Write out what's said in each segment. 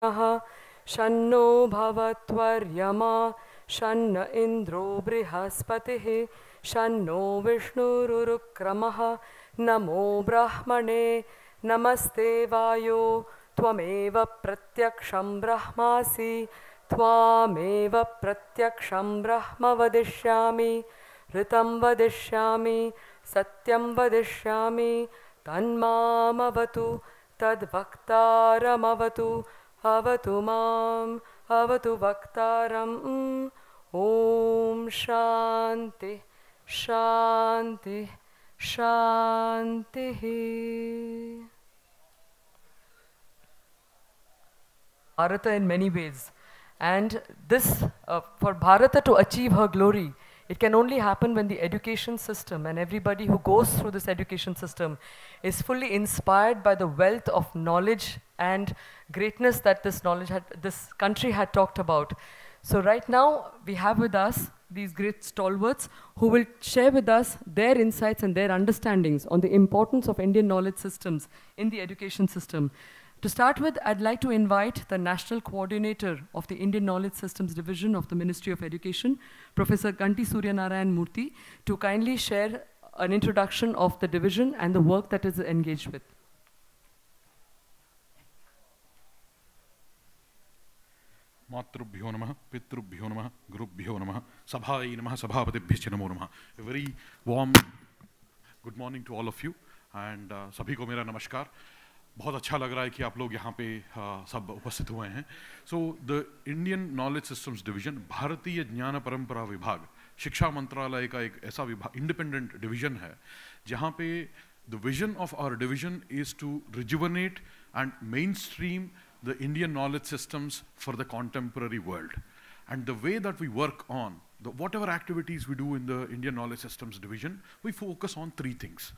शन्नो भवत्वर्यमा शन्न इन्द्रो बृहस्पतिः शन्नो विष्णुरुक्रमः नमो ब्रह्मणे नमस्ते वायो त्वमेव प्रत्यक्षं ब्रह्मासि त्वामेव प्रत्यक्षं ब्रह्म वदिष्यामि ऋतं वदिष्यामि सत्यं वदिष्यामि तन्मामवतु तद्वक्तारमवतु अवतु माम् अवतु वक्तारम् ॐ शान्ति शान्ति शान्तिः। Bharata in many ways, and this for Bharata to achieve her glory, it can only happen when the education system and everybody who goes through this education system is fully inspired by the wealth of knowledge and greatness that this country had talked about. So right now we have with us these great stalwarts who will share with us their insights and their understandings on the importance of Indian knowledge systems in the education system. To start with, I'd like to invite the National Coordinator of the Indian Knowledge Systems Division of the Ministry of Education, Professor Ganti Suryanarayan Murthy, to kindly share an introduction of the division and the work that is engaged with. मातृभ्यो नमः, पितृभ्यो नमः, गुरुभ्यो नमः, सभायै नमः, सभापतिभ्यश्च नमो नमः. A very warm good morning to all of you and सभी को मेरा नमस्कार. बहुत अच्छा लग रहा है कि आप लोग यहाँ पे सब उपस्थित हुए हैं. So the Indian knowledge systems division, भारतीय ज्ञान परंपरा विभाग, शिक्षा मंत्रालय का एक ऐसा विभाग, इंडिपेंडेंट डिवीजन है जहाँ पे the vision of our division is to rejuvenate and mainstream the Indian knowledge systems for the contemporary world. And the way that we work on, whatever activities we do in the Indian knowledge systems division, we focus on three things.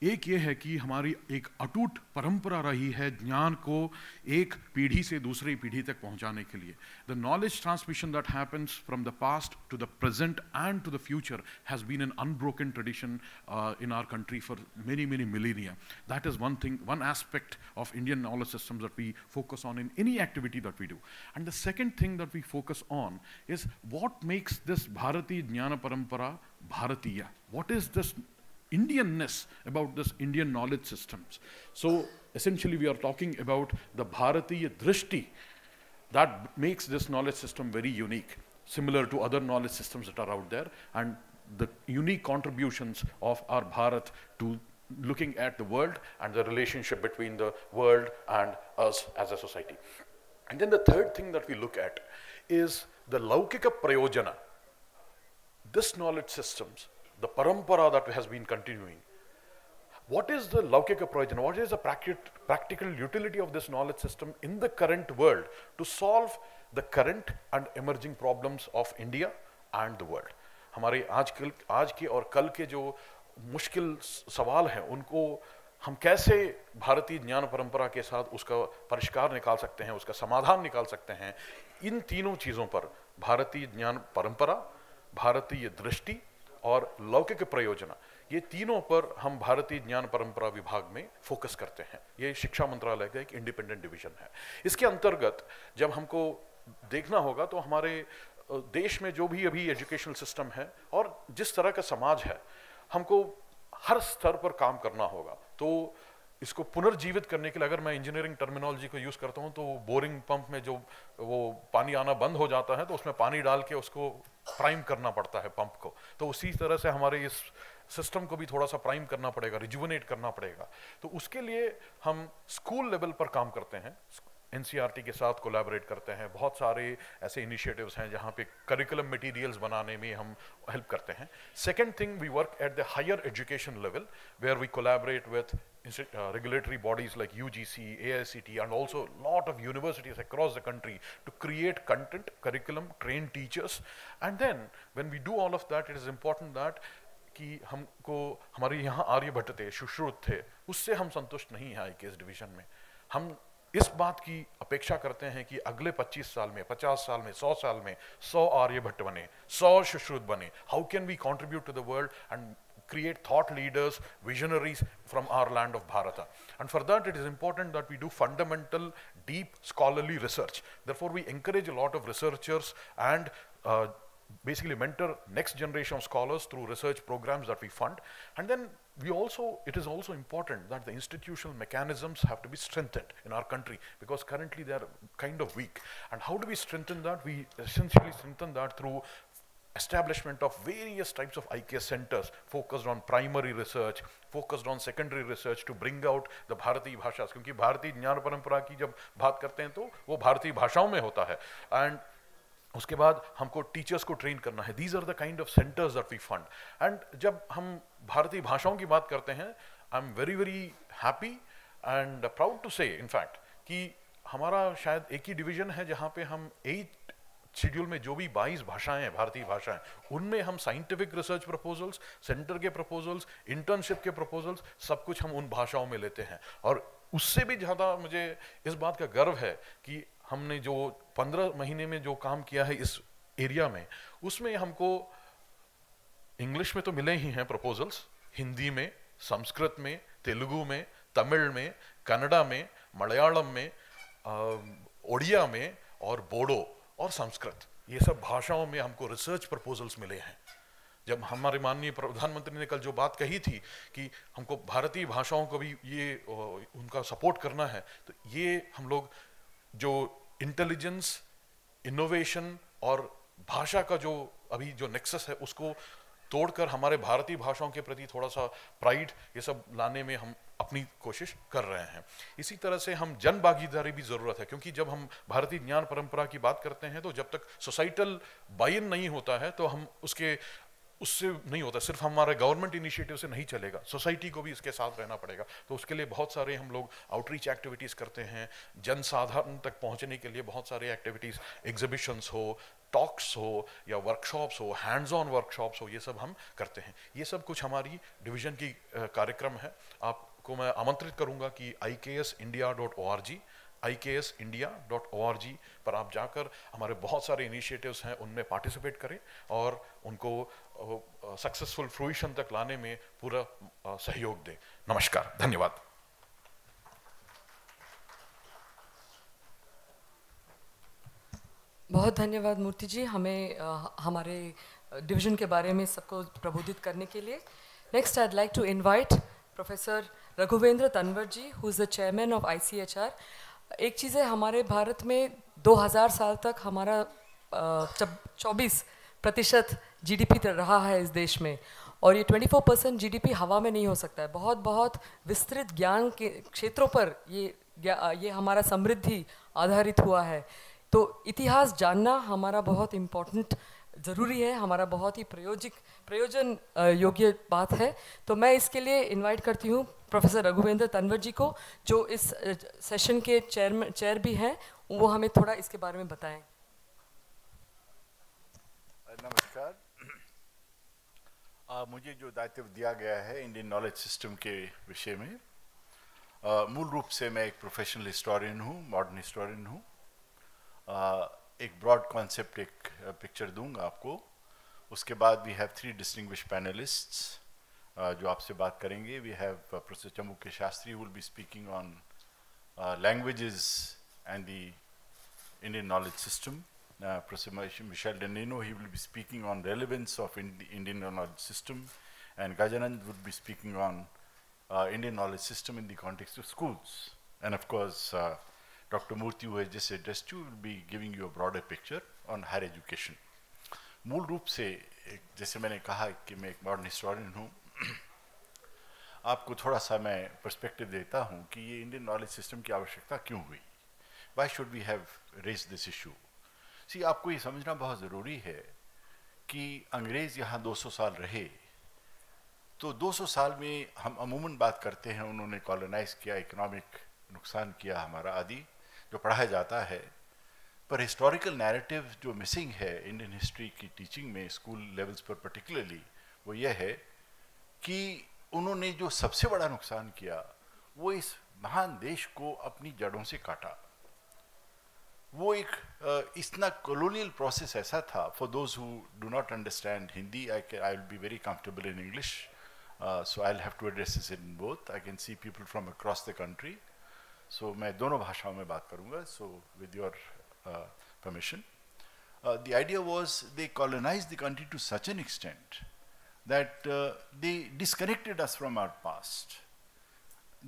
एक ये है कि हमारी एक अटूट परंपरा रही है ज्ञान को एक पीढ़ी से दूसरी पीढ़ी तक पहुंचाने के लिए. The knowledge transmission that happens from the past to the present and to the future has been an unbroken tradition in our country for many, many millennia. That is one thing, one aspect of Indian knowledge systems that we focus on in any activity that we do. And the second thing that we focus on is what makes this Bharatiya Jnana Parampara Bharatiya. What is this Indianness about this Indian knowledge systems? So essentially we are talking about the Bharatiya Drishti that makes this knowledge system very unique, similar to other knowledge systems that are out there, and the unique contributions of our Bharat to looking at the world and the relationship between the world and us as a society. And then the third thing that we look at is the Laukika Prayojana. This knowledge systems, the parampara that has been continuing. What is the Laukika Prayojana? What is the practical utility of this knowledge system in the current world to solve the current and emerging problems of India and the world? हमारे आज के और कल के जो मुश्किल सवाल हैं उनको हम कैसे भारतीय ज्ञान परंपरा के साथ उसका परिष्कार निकाल सकते हैं, उसका समाधान निकाल सकते हैं. इन तीनों चीज़ों पर भारतीय ज्ञान परंपरा, भारतीय दृष्टि और लौकिक प्रयोजना, ये तीनों पर हम भारतीय ज्ञान परंपरा विभाग में फोकस करते हैं. ये शिक्षा मंत्रालय का एक इंडिपेंडेंट डिवीजन है. इसके अंतर्गत जब हमको देखना होगा तो हमारे देश में जो भी अभी एजुकेशनल सिस्टम है और जिस तरह का समाज है, हमको हर स्तर पर काम करना होगा. तो इसको पुनर्जीवित करने के लिए अगर मैं इंजीनियरिंग टर्मिनोलॉजी को यूज करता हूं तो बोरिंग पंप में जो वो पानी आना बंद हो जाता है तो उसमें पानी डाल के उसको प्राइम करना पड़ता है पंप को. तो उसी तरह से हमारे इस सिस्टम को भी थोड़ा सा प्राइम करना पड़ेगा, रिजुवनेट करना पड़ेगा. तो उसके लिए हम स्कूल लेवल पर काम करते हैं, एनसीईआरटी के साथ कोलैबोरेट करते हैं. बहुत सारे ऐसे इनिशिएटिव्स हैं जहाँ पे करिकुलम मटेरियल्स बनाने में हम हेल्प करते हैं. Second thing, we work at the higher education level where we collaborate with regulatory bodies like UGC, AICT, and also a lot of universities across the country to create content, curriculum, train teachers. And then when we do all of that, it is important that कि हमको हमारे यहाँ आर्यभट्ट थे, सुश्रुत थे, उससे हम संतुष्ट नहीं हैं के इस डिवीजन में. हम इस बात की अपेक्षा करते हैं कि अगले 25 साल में, 50 साल में, 100 साल में 100 आर्यभट्ट बने, 100 सुश्रुत बने. How can we contribute to the world and create thought leaders, visionaries from our land of Bharata. And for that, it is important that we do fundamental, deep, scholarly research. Therefore, we encourage a lot of researchers and basically mentor next generation of scholars through research programs that we fund. And then it is also important that the institutional mechanisms have to be strengthened in our country, because currently they are kind of weak. And how do we strengthen that? We essentially strengthen that through establishment of various types of IKS centers focused on primary research, focused on secondary research to bring out the भारतीय भाषा, क्योंकि भारतीय ज्ञान परंपरा की जब बात करते हैं तो वो भारतीय भाषाओं में होता है. एंड उसके बाद हमको टीचर्स को ट्रेन करना है. These are the kind of centres that we fund. And जब हम भारतीय भाषाओं की बात करते हैं, I am very very happy and proud to say in fact कि हमारा शायद एक ही डिवीजन है जहाँ पे हम 8 शेड्यूल में जो भी 22 भाषाएं हैं, भारतीय भाषाएं, उनमें हम साइंटिफिक रिसर्च प्रपोजल्स, सेंटर के प्रपोजल्स, इंटर्नशिप के प्रपोजल्स, सब कुछ हम उन भाषाओं में लेते हैं. और उससे भी ज़्यादा मुझे इस बात का गर्व है कि हमने जो 15 महीने में जो काम किया है इस एरिया में, उसमें हमको इंग्लिश में तो मिले ही हैं प्रपोजल्स, हिंदी में, संस्कृत में, तेलुगु में, तमिल में, कन्नड़ा में, मलयालम में, ओडिया में और बोडो और संस्कृत, ये सब भाषाओं में हमको रिसर्च प्रपोजल्स मिले हैं. जब हमारे माननीय प्रधानमंत्री ने कल जो बात कही थी कि हमको भारतीय भाषाओं को भी ये उनका सपोर्ट करना है, तो ये हम लोग जो इंटेलिजेंस, इनोवेशन और भाषा का जो अभी जो नेक्सस है उसको तोड़कर हमारे भारतीय भाषाओं के प्रति थोड़ा सा प्राइड ये सब लाने में हम अपनी कोशिश कर रहे हैं. इसी तरह से हम जन भागीदारी भी ज़रूरत है, क्योंकि जब हम भारतीय ज्ञान परंपरा की बात करते हैं तो जब तक सोसाइटल बाय इन नहीं होता है तो हम उससे नहीं होता. सिर्फ हमारे गवर्नमेंट इनिशिएटिव से नहीं चलेगा, सोसाइटी को भी इसके साथ रहना पड़ेगा. तो उसके लिए बहुत सारे हम लोग आउटरीच एक्टिविटीज़ करते हैं. जन साधारण तक पहुंचने के लिए बहुत सारे एक्टिविटीज़, एग्जिबिशंस हो, टॉक्स हो या वर्कशॉप्स हो, हैंड्स ऑन वर्कशॉप्स हो, ये सब हम करते हैं. ये सब कुछ हमारी डिवीज़न की कार्यक्रम है. आपको मैं आमंत्रित करूँगा कि iksindia.org iksindia.org पर आप जाकर हमारे बहुत सारे इनिशिएटिव्स हैं उनमें पार्टिसिपेट करें और उनको सक्सेसफुल फ्रूइशन तक लाने में पूरा सहयोग दें. नमस्कार, धन्यवाद. बहुत धन्यवाद मूर्ति जी, हमें हमारे डिवीज़न के बारे में सबको प्रबोधित करने के लिए. Next I would like to invite professor Raghuvendra Tanwar ji, who is the chairman of ICHR. एक चीज़ है, हमारे भारत में 2000 साल तक हमारा 24% GDP रहा है इस देश में, और ये 24% GDP हवा में नहीं हो सकता है. बहुत बहुत विस्तृत ज्ञान के क्षेत्रों पर ये हमारा समृद्धि आधारित हुआ है. तो इतिहास जानना हमारा बहुत इम्पोर्टेंट ज़रूरी है, हमारा बहुत ही प्रयोजन योग्य बात है. तो मैं इसके लिए इनवाइट करती हूँ प्रोफेसर रघुवेंद्र तन्वर जी को, जो इस सेशन के चेयर भी हैं, वो हमें थोड़ा इसके बारे में बताएं. नमस्कार. मुझे जो दायित्व दिया गया है इंडियन नॉलेज सिस्टम के विषय में, मूल रूप से मैं एक प्रोफेशनल हिस्टोरियन हूँ, मॉडर्न हिस्टोरियन हूँ. एक ब्रॉड कॉन्सेप्ट, एक पिक्चर दूंगा आपको. उसके बाद वी हैव 3 डिस्टिंग्विश्ड पैनलिस्ट्स जो आपसे बात करेंगे. वी हैव प्रोफेसर चमू के Shastri will be speaking on languages and the Indian knowledge system. Professor Michel Denino, he will be speaking on relevance of Indian knowledge system, and Gajanand would be speaking on Indian knowledge system in the context of schools. And of course, Dr. Murthy, who has just addressed you, will be giving you a broader picture on higher education. मूल रूप से जैसे मैंने कहा कि मैं एक modern historian हूँ, आपको थोड़ा सा मैं पर्सपेक्टिव देता हूँ कि ये इंडियन नॉलेज सिस्टम की आवश्यकता क्यों हुई. Why should we have raised this issue? आपको ये समझना बहुत ज़रूरी है कि अंग्रेज़ यहाँ 200 साल रहे, तो 200 साल में हम अमूमन बात करते हैं उन्होंने कॉलोनाइज किया, इकोनॉमिक नुकसान किया हमारा आदि, जो पढ़ाया जाता है. पर हिस्टोरिकल नैरेटिव जो मिसिंग है इंडियन हिस्ट्री की टीचिंग में, स्कूल लेवल्स पर पर्टिकुलरली, वो ये है कि उन्होंने जो सबसे बड़ा नुकसान किया वो इस महान देश को अपनी जड़ों से काटा. वो एक इतना कॉलोनियल प्रोसेस ऐसा था. For those who do not understand Hindi, I will be very comfortable in English. So I'll have to address this in both. I can see people from across the country. So मैं दोनों भाषाओं में बात करूँगा. So with your permission. The idea was they colonized the country to such an extent that they disconnected us from our past.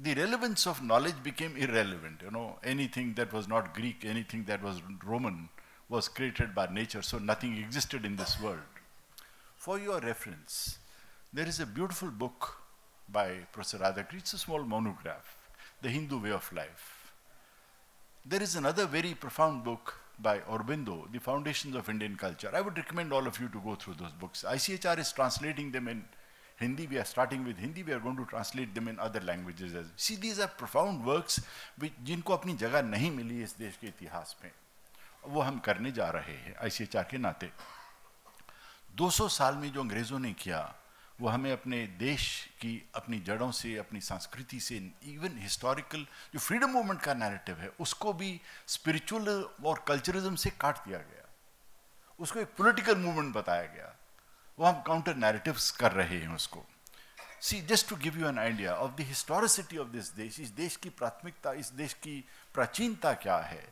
The relevance of knowledge became irrelevant. You know, anything that was not Greek, anything that was Roman was created by nature, so nothing existed in this world. For your reference, there is a beautiful book by Professor Radhakri. It's a small monograph, The Hindu Way of Life. There is another very profound book by Aurobindo, The Foundations of Indian Culture. I would recommend all of you to go through those books. ICHR is translating them in Hindi. We are starting with Hindi. We are going to translate them in other languages. See, these are profound works which जिनको अपनी जगह नहीं मिली इस देश के इतिहास में, वो हम करने जा रहे हैं ICHR के नाते. 200 साल में जो अंग्रेजों ने किया, वो हमें अपने देश की अपनी जड़ों से, अपनी संस्कृति से, इवन हिस्टोरिकल जो फ्रीडम मूवमेंट का नैरेटिव है, उसको भी स्पिरिचुअल और कल्चरिज्म से काट दिया गया. उसको एक पॉलिटिकल मूवमेंट बताया गया. वो हम काउंटर नैरेटिव्स कर रहे हैं उसको. See, just to give you an idea of the historicity of this देश, इस देश की प्राथमिकता, इस देश की प्राचीनता क्या है.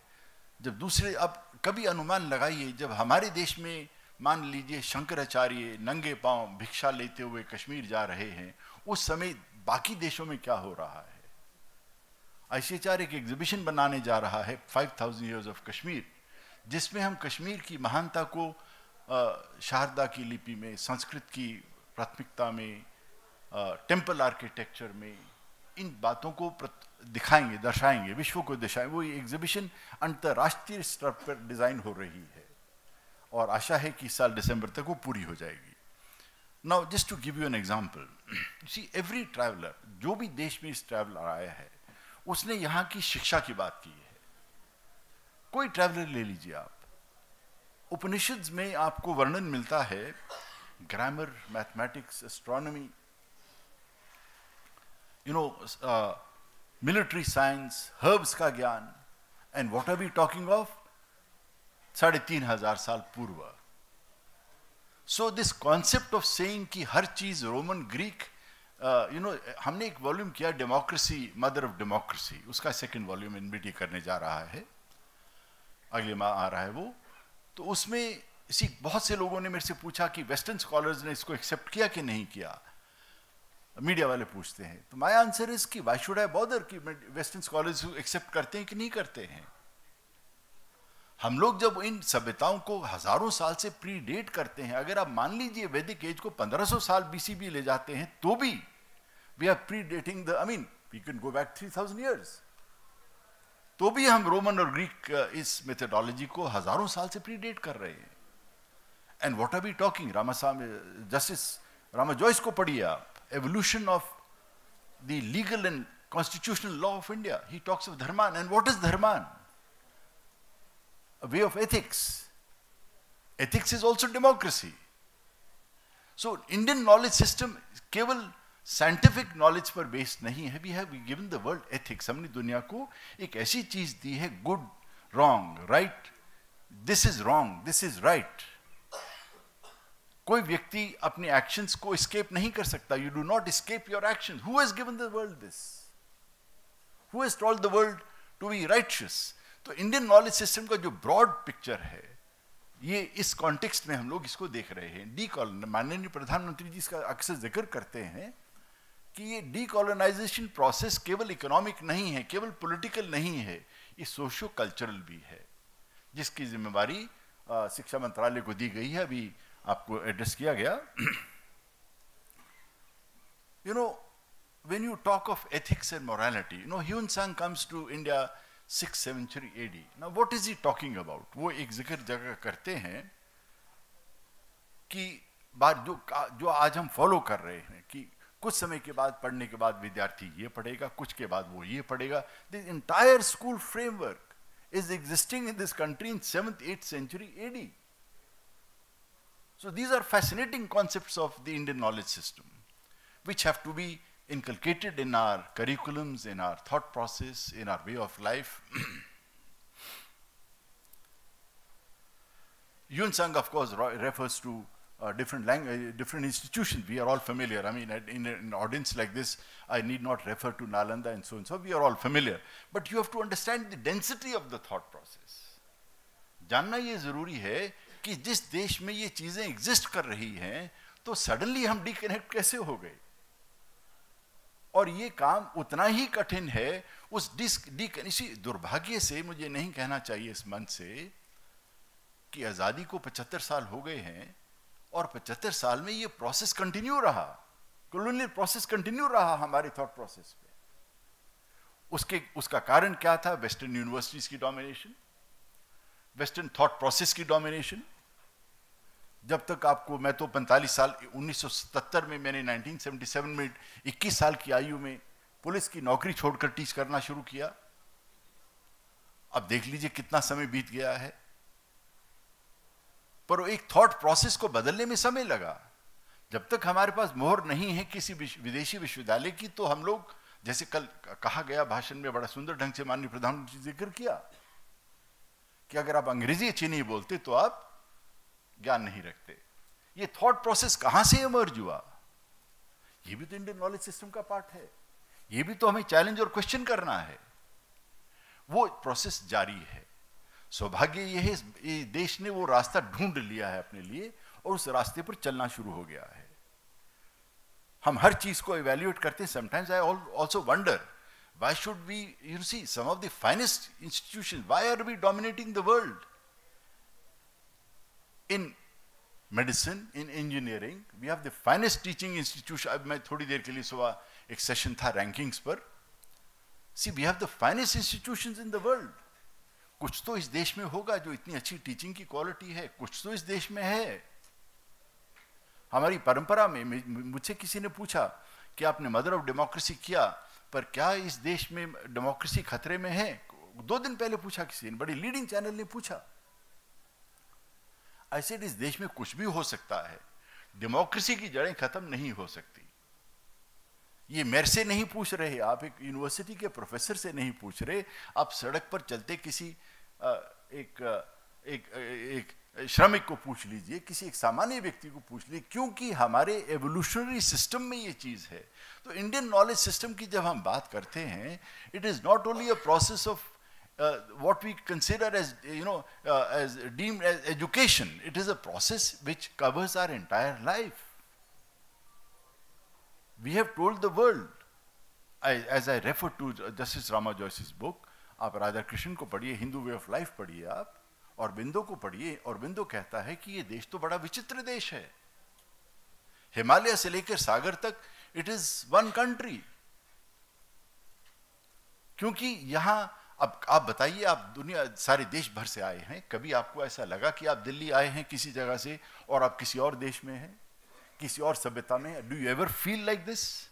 जब दूसरे, अब कभी अनुमान लगाइए, जब हमारे देश में मान लीजिए शंकराचार्य नंगे पांव भिक्षा लेते हुए कश्मीर जा रहे हैं, उस समय बाकी देशों में क्या हो रहा है. ICHR एक एग्जीबिशन बनाने जा रहा है 5000 years of कश्मीर, जिसमें हम कश्मीर की महानता को शारदा की लिपि में, संस्कृत की प्राथमिकता में, टेम्पल आर्किटेक्चर में, इन बातों को दिखाएंगे, दर्शाएंगे, विश्व को दर्शाएंगे. वो एग्जीबिशन अंतर्राष्ट्रीय स्तर पर डिजाइन हो रही है और आशा है कि इस साल दिसंबर तक वो पूरी हो जाएगी. Now just to give you an example, see every traveller, जो भी देश में इस ट्रैवलर आया है, उसने यहाँ की शिक्षा की बात की है. कोई ट्रैवलर ले लीजिए आप, उपनिषद्स में आपको वर्णन मिलता है grammar, mathematics, astronomy, you know, military science, herbs का ज्ञान. And what are we talking of? 3500 साल पूर्व. So this concept of saying कि हर चीज रोमन, ग्रीक, यू नो, हमने एक वॉल्यूम किया डेमोक्रेसी, मदर ऑफ डेमोक्रेसी, उसका सेकंड वॉल्यूम एनबीटी करने जा रहा है, अगले माह आ रहा है वो. तो उसमें इसी बहुत से लोगों ने मेरे से पूछा कि वेस्टर्न स्कॉलर्स ने इसको एक्सेप्ट किया कि नहीं किया. मीडिया वाले पूछते हैं, तो माय आंसर इज कि व्हाई शुड आई बॉदर कि वेस्टर्न स्कॉलर्स एक्सेप्ट करते हैं कि नहीं करते हैं. हम लोग जब इन सभ्यताओं को हजारों साल से प्रीडेट करते हैं, अगर आप मान लीजिए वैदिक एज को 1500 साल BC ले जाते हैं, तो भी we are predating the, I mean we can go back 3000 years, तो भी हम रोमन और ग्रीक इस मेथोडोलॉजी को हजारों साल से प्रीडेट कर रहे हैं. And what are we talking? Justice Rama Jois को पढ़िए आप, evolution of the legal and constitutional law of India. He talks of dharman. And what is dharman? A way of ethics. Ethics is also democracy. So Indian knowledge system केवल scientific knowledge पर based नहीं है. We have given the world ethics. हमने दुनिया को एक ऐसी चीज दी है, good, wrong, right. This is wrong, this is right. कोई व्यक्ति अपने actions को escape नहीं कर सकता. You do not escape your actions. Who has given the world this? Who has told the world to be righteous? तो Indian knowledge system का जो ब्रॉड पिक्चर है, ये इस कॉन्टेक्स्ट में हम लोग इसको देख रहे हैं. माननीय प्रधानमंत्री जी इसका अक्सर जिक्र करते हैं कि ये डीकॉलोनाइजेशन प्रोसेस केवल इकोनॉमिक नहीं है, केवल पॉलिटिकल नहीं है, ये सोशियो कल्चरल भी है, जिसकी जिम्मेवारी शिक्षा मंत्रालय को दी गई है. अभी आपको एड्रेस किया गया. You know, when you talk of ethics and morality, you know, Hiuen Tsang comes to India 6th century AD. Now what is he talking about? वो एक जिक्र जगह करते हैं कि बात जो आज हम फॉलो कर रहे हैं कि कुछ समय के बाद, पढ़ने के बाद विद्यार्थी ये पढ़ेगा, कुछ के बाद वो ये पढ़ेगा. This entire school framework is existing in this country in 7th, 8th century AD. So these are fascinating concepts of the Indian knowledge system, which have to be inculcated in our curriculums, in our thought process, in our way of life. Yuan Sang, of course, refers to different language, different institutions. We are all familiar. I mean, in an audience like this, I need not refer to Nalanda and so and so. We are all familiar. But you have to understand the density of the thought process. जानना ये जरूरी है कि जिस देश में ये चीजें एग्जिस्ट कर रही हैं, तो सडनली हम डिकनेक्ट कैसे हो गए? और ये काम उतना ही कठिन है उस इसी दुर्भाग्य से मुझे नहीं कहना चाहिए इस मंच से कि आजादी को 75 साल हो गए हैं और 75 साल में ये प्रोसेस कंटिन्यू रहा, कॉलोनियल प्रोसेस कंटिन्यू रहा हमारे थॉट प्रोसेस पे। उसका कारण क्या था? वेस्टर्न यूनिवर्सिटीज की डोमिनेशन, वेस्टर्न थॉट प्रोसेस की डोमिनेशन। जब तक आपको, मैं तो 45 साल, 1977 में मैंने 1977 में 21 साल की आयु में पुलिस की नौकरी छोड़कर टीच करना शुरू किया। अब देख लीजिए कितना समय बीत गया है, पर एक थॉट प्रोसेस को बदलने में समय लगा। जब तक हमारे पास मोहर नहीं है किसी विदेशी विश्वविद्यालय की, तो हम लोग, जैसे कल कहा गया भाषण में बड़ा सुंदर ढंग से माननीय प्रधानमंत्री ने जिक्र किया कि अगर आप अंग्रेजी अच्छी नहीं बोलते तो आप ज्ञान नहीं रखते। ये थॉट प्रोसेस कहां से इमर्ज हुआ? ये भी तो इंडियन नॉलेज सिस्टम का पार्ट है। ये भी तो हमें चैलेंज और क्वेश्चन करना है। वो प्रोसेस जारी है। सौभाग्य ये है, ये देश ने वो रास्ता ढूंढ लिया है अपने लिए और उस रास्ते पर चलना शुरू हो गया है। हम हर चीज को इवैल्यूएट करते हैं। Sometimes I also wonder why should we, you see, some of the finest institutions, why are we dominating the world? In medicine, in engineering, we have the finest teaching institution. अब मैं थोड़ी देर के लिए सुबह एक session था rankings पर। See, we have the finest institutions in the world. कुछ तो इस देश में होगा जो इतनी अच्छी टीचिंग की क्वालिटी है, कुछ तो इस देश में है। हमारी परंपरा में मुझसे किसी ने पूछा कि आपने मदर ऑफ डेमोक्रेसी किया, पर क्या इस देश में डेमोक्रेसी खतरे में है? 2 दिन पहले पूछा किसी ने, बड़ी लीडिंग चैनल ने पूछा। ऐसे इस देश में कुछ भी हो सकता है, डेमोक्रेसी की जड़ें खत्म नहीं हो सकती। ये मेरे से नहीं पूछ रहे, आप एक यूनिवर्सिटी के प्रोफेसर से नहीं पूछ रहे, आप सड़क पर चलते किसी एक श्रमिक को पूछ लीजिए, किसी एक सामान्य व्यक्ति को पूछ लीजिए, क्योंकि हमारे एवोल्यूशनरी सिस्टम में ये चीज है। तो इंडियन नॉलेज सिस्टम की जब हम बात करते हैं, it is not only a process of what we consider as, as deemed as education. It is a process which covers our entire life. We have told the world, as I refer to Justice Rama Joyce's book, आप राधा कृष्ण को पढ़िए, Hindu way of life पढ़िए, आप औरबिंदो को पढ़िए। औरबिंदो कहता है कि ये देश तो बड़ा विचित्र देश है। हिमालय से लेकर सागर तक इट इज वन कंट्री। क्योंकि यहां, अब आप बताइए, आप दुनिया सारे देश भर से आए हैं, कभी आपको ऐसा लगा कि आप दिल्ली आए हैं किसी जगह से और आप किसी और देश में हैं, किसी और सभ्यता में? Do you ever feel like this?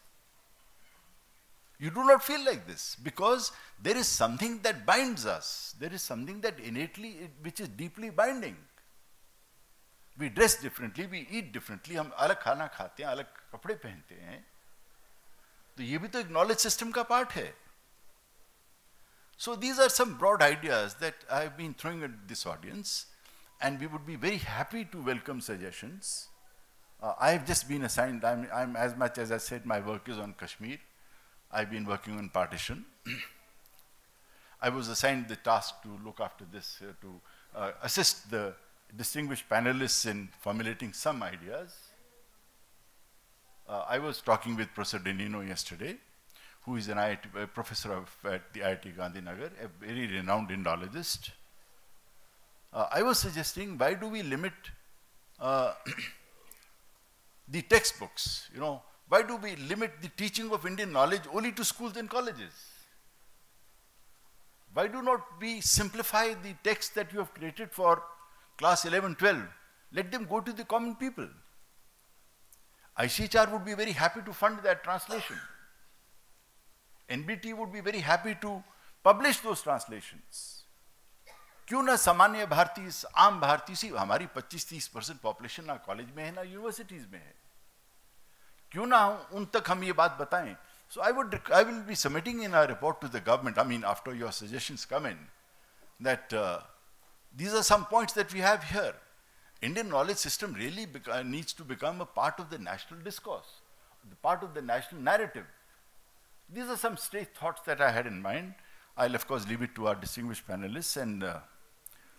You do not feel like this because there is something that binds us. There is something that innately, which is deeply binding. We dress differently, we eat differently. हम अलग खाना खाते हैं, अलग कपड़े पहनते हैं। तो ये भी तो एक knowledge system का part है। So these are some broad ideas that I have been throwing at this audience, and we would be very happy to welcome suggestions. I have just been assigned. I'm as much as I said, my work is on Kashmir. I've been working on partition. I was assigned the task to look after this, to assist the distinguished panelists in formulating some ideas. I was talking with Professor Denino yesterday, who is an professor at the IIT Gandhinagar, a very renowned Indologist. I was suggesting, why do we limit the textbooks? Why do we limit the teaching of Indian knowledge only to schools and colleges? Why do not we simplify the text that you have created for class 11, 12? Let them go to the common people. ICHR would be very happy to fund that translation. NBT would be very happy to publish those translations. क्यों ना सामान्य भारतीय, आम भारतीय सी, हमारी 25-30% population ना college में है ना यूनिवर्सिटीज में है, क्यों ना उन तक हम ये बात बताएं? So I will be submitting in our report to the government, I mean after your suggestions come in, that these are some points that we have here. Indian knowledge system really needs to become a part of the national discourse, the part of the national narrative. These are some stray thoughts that I had in mind. I'll of course leave it to our distinguished panelists, and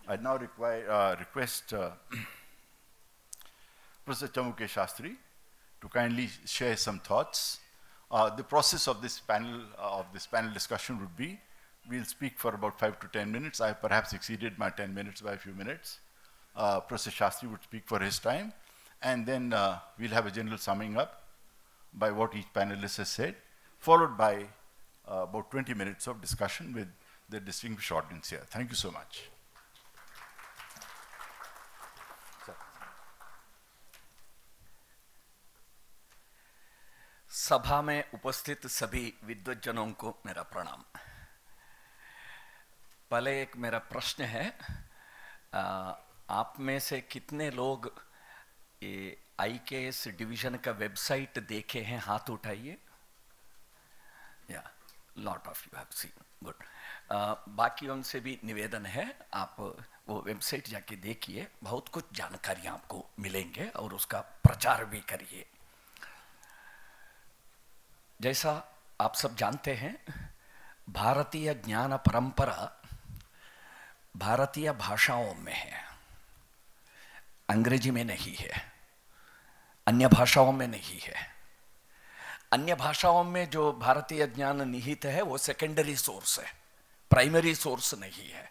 I now request Professor Chamuke Shastri to kindly share some thoughts. The process of this panel discussion would be, we'll speak for about 5 to 10 minutes. I perhaps exceeded my 10 minutes by a few minutes. Professor Shastri would speak for his time, and then we'll have a general summing up by what each panelist has said, followed by about 20 minutes of discussion with the distinguished audience here. Thank you so much. सभा में उपस्थित सभी विद्वज्जनों को मेरा प्रणाम। पहले एक मेरा प्रश्न है, आप में से कितने लोग ये IKS डिवीजन का वेबसाइट देखे हैं? हाथ उठाइए। या lot of you have seen, good. बाकियों से भी निवेदन है, आप वो वेबसाइट जाके देखिए, बहुत कुछ जानकारियां आपको मिलेंगे और उसका प्रचार भी करिए। जैसा आप सब जानते हैं, भारतीय ज्ञान परंपरा भारतीय भाषाओं में है, अंग्रेजी में नहीं है, अन्य भाषाओं में नहीं है। अन्य भाषाओं में जो भारतीय ज्ञान निहित है वो सेकेंडरी सोर्स है, प्राइमरी सोर्स नहीं है।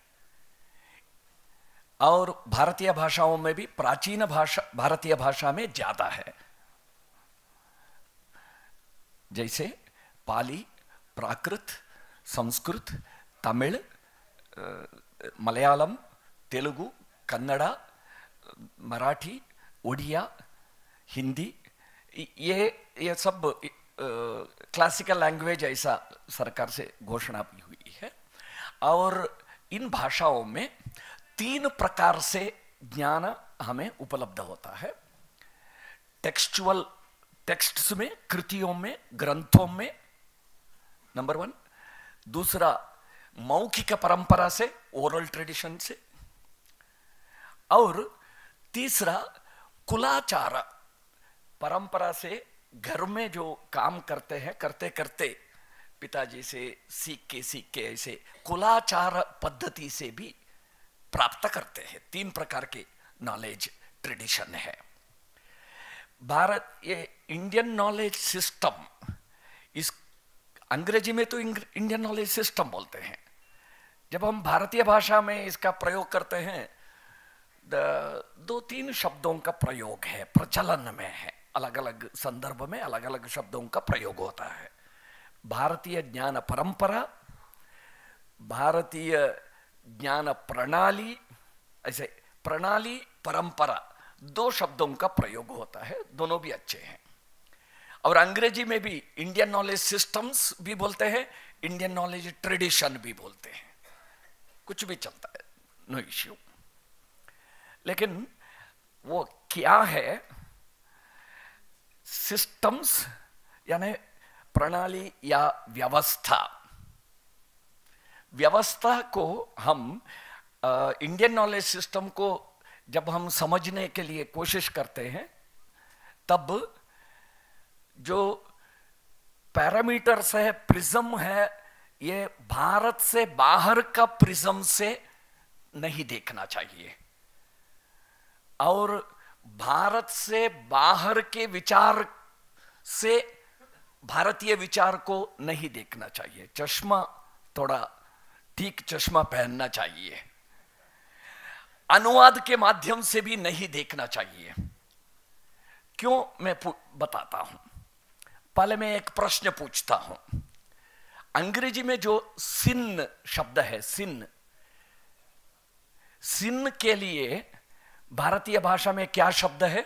और भारतीय भाषाओं में भी प्राचीन भाषा भारतीय भाषा में ज्यादा है, जैसे पाली, प्राकृत, संस्कृत, तमिल, मलयालम, तेलुगु, कन्नड़ा, मराठी, उड़िया, हिंदी, ये सब क्लासिकल लैंग्वेज ऐसा सरकार से घोषणा भी हुई है। और इन भाषाओं में 3 प्रकार से ज्ञान हमें उपलब्ध होता है। टेक्सचुअल, टेक्स्ट्स में, कृतियों में, ग्रंथों में, नंबर 1। दूसरा मौखिक परंपरा से, ओरल ट्रेडिशन से। और तीसरा कुलाचार परंपरा से, घर में जो काम करते हैं, करते करते पिताजी से सीख के ऐसे कुलाचार पद्धति से भी प्राप्त करते हैं। 3 प्रकार के नॉलेज ट्रेडिशन है। भारत, ये इंडियन नॉलेज सिस्टम, इस अंग्रेजी में तो इंडियन नॉलेज सिस्टम बोलते हैं। जब हम भारतीय भाषा में इसका प्रयोग करते हैं, 2-3 शब्दों का प्रयोग है, प्रचलन में है, अलग अलग संदर्भ में अलग अलग शब्दों का प्रयोग होता है। भारतीय ज्ञान परंपरा, भारतीय ज्ञान प्रणाली, ऐसे प्रणाली, परंपरा, 2 शब्दों का प्रयोग होता है, दोनों भी अच्छे हैं। और अंग्रेजी में भी इंडियन नॉलेज सिस्टम्स भी बोलते हैं, इंडियन नॉलेज ट्रेडिशन भी बोलते हैं, कुछ भी चलता है, नो इश्यू। लेकिन वो क्या है? सिस्टम्स यानी प्रणाली या व्यवस्था। व्यवस्था को हम इंडियन नॉलेज सिस्टम को जब हम समझने के लिए कोशिश करते हैं, तब जो पैरामीटर्स है, प्रिज्म है, ये भारत से बाहर का प्रिज्म से नहीं देखना चाहिए, और भारत से बाहर के विचार से भारतीय विचार को नहीं देखना चाहिए। चश्मा थोड़ा ठीक चश्मा पहनना चाहिए। अनुवाद के माध्यम से भी नहीं देखना चाहिए। क्यों, मैं बताता हूं। पहले मैं एक प्रश्न पूछता हूं। अंग्रेजी में जो सिन शब्द है, सिन, सिन के लिए भारतीय भाषा में क्या शब्द है?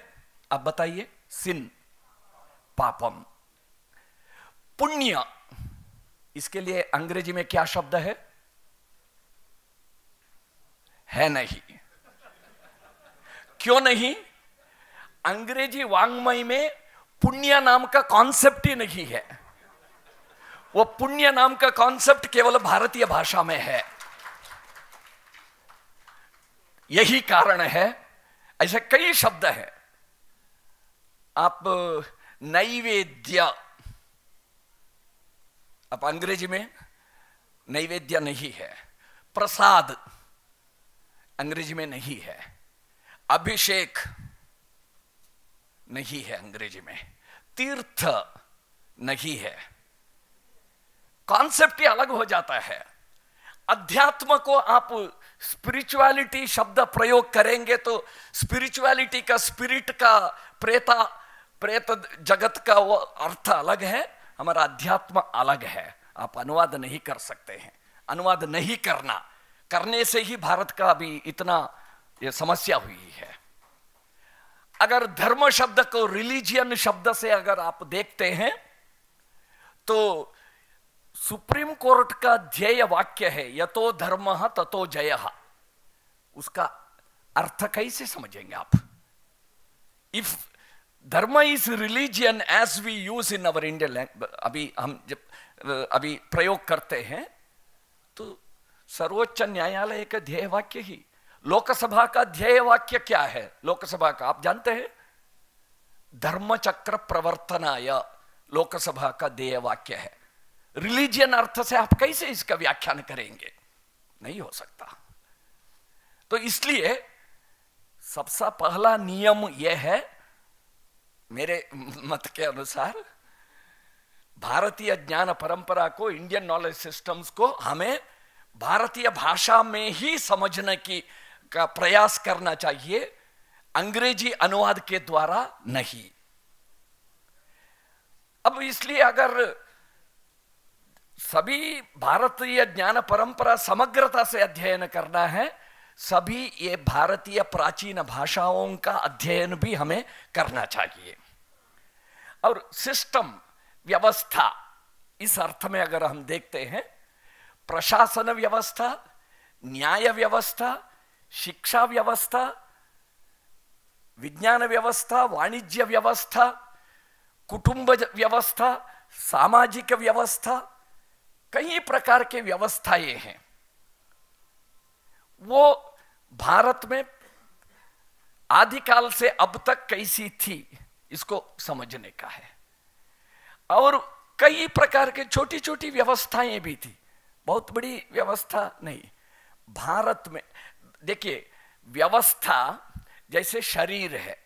आप बताइए। सिन, पापम। पुण्य, इसके लिए अंग्रेजी में क्या शब्द है? है नहीं। क्यों नहीं? अंग्रेजी वांग्मय में पुण्य नाम का कॉन्सेप्ट ही नहीं है। वो पुण्य नाम का कॉन्सेप्ट केवल भारतीय भाषा में है। यही कारण है ऐसे कई शब्द हैं। आप नैवेद्य, आप अंग्रेजी में नैवेद्य नहीं है। प्रसाद अंग्रेजी में नहीं है। अभिषेक नहीं है अंग्रेजी में। तीर्थ नहीं है। कॉन्सेप्ट ही अलग हो जाता है। अध्यात्म को आप स्पिरिचुअलिटी शब्द प्रयोग करेंगे तो स्पिरिचुअलिटी का, स्पिरिट का, प्रेत जगत का वो अर्थ अलग है, हमारा अध्यात्म अलग है। आप अनुवाद नहीं कर सकते हैं। अनुवाद नहीं करने से ही भारत का अभी इतना ये समस्या हुई है। अगर धर्म शब्द को रिलीजियन शब्द से अगर आप देखते हैं तो सुप्रीम कोर्ट का ध्येय वाक्य है यतो धर्मः ततो जयः। उसका अर्थ कैसे समझेंगे आप? If dharma is religion as we use in our Indian language, अभी हम जब अभी प्रयोग करते हैं तो सर्वोच्च न्यायालय का ध्येय वाक्य ही, लोकसभा का ध्येय वाक्य क्या है? लोकसभा का आप जानते हैं, धर्मचक्र प्रवर्तनाय लोकसभा का ध्येय वाक्य है। रिलीजियन अर्थ से आप कैसे इसका व्याख्यान करेंगे? नहीं हो सकता। तो इसलिए सबसे पहला नियम यह है मेरे मत के अनुसार, भारतीय ज्ञान परंपरा को, इंडियन नॉलेज सिस्टम्स को हमें भारतीय भाषा में ही समझने का प्रयास करना चाहिए, अंग्रेजी अनुवाद के द्वारा नहीं। अब इसलिए अगर सभी भारतीय ज्ञान परंपरा समग्रता से अध्ययन करना है, सभी ये भारतीय प्राचीन भाषाओं का अध्ययन भी हमें करना चाहिए। और सिस्टम, व्यवस्था, इस अर्थ में अगर हम देखते हैं, प्रशासन व्यवस्था, न्याय व्यवस्था, शिक्षा व्यवस्था, विज्ञान व्यवस्था, वाणिज्य व्यवस्था, कुटुंब व्यवस्था, सामाजिक व्यवस्था, कई प्रकार के व्यवस्थाएं हैं। वो भारत में आदिकाल से अब तक कैसी थी इसको समझने का है। और कई प्रकार के छोटी छोटी व्यवस्थाएं भी थी, बहुत बड़ी व्यवस्था नहीं। भारत में देखिए, व्यवस्था जैसे शरीर है,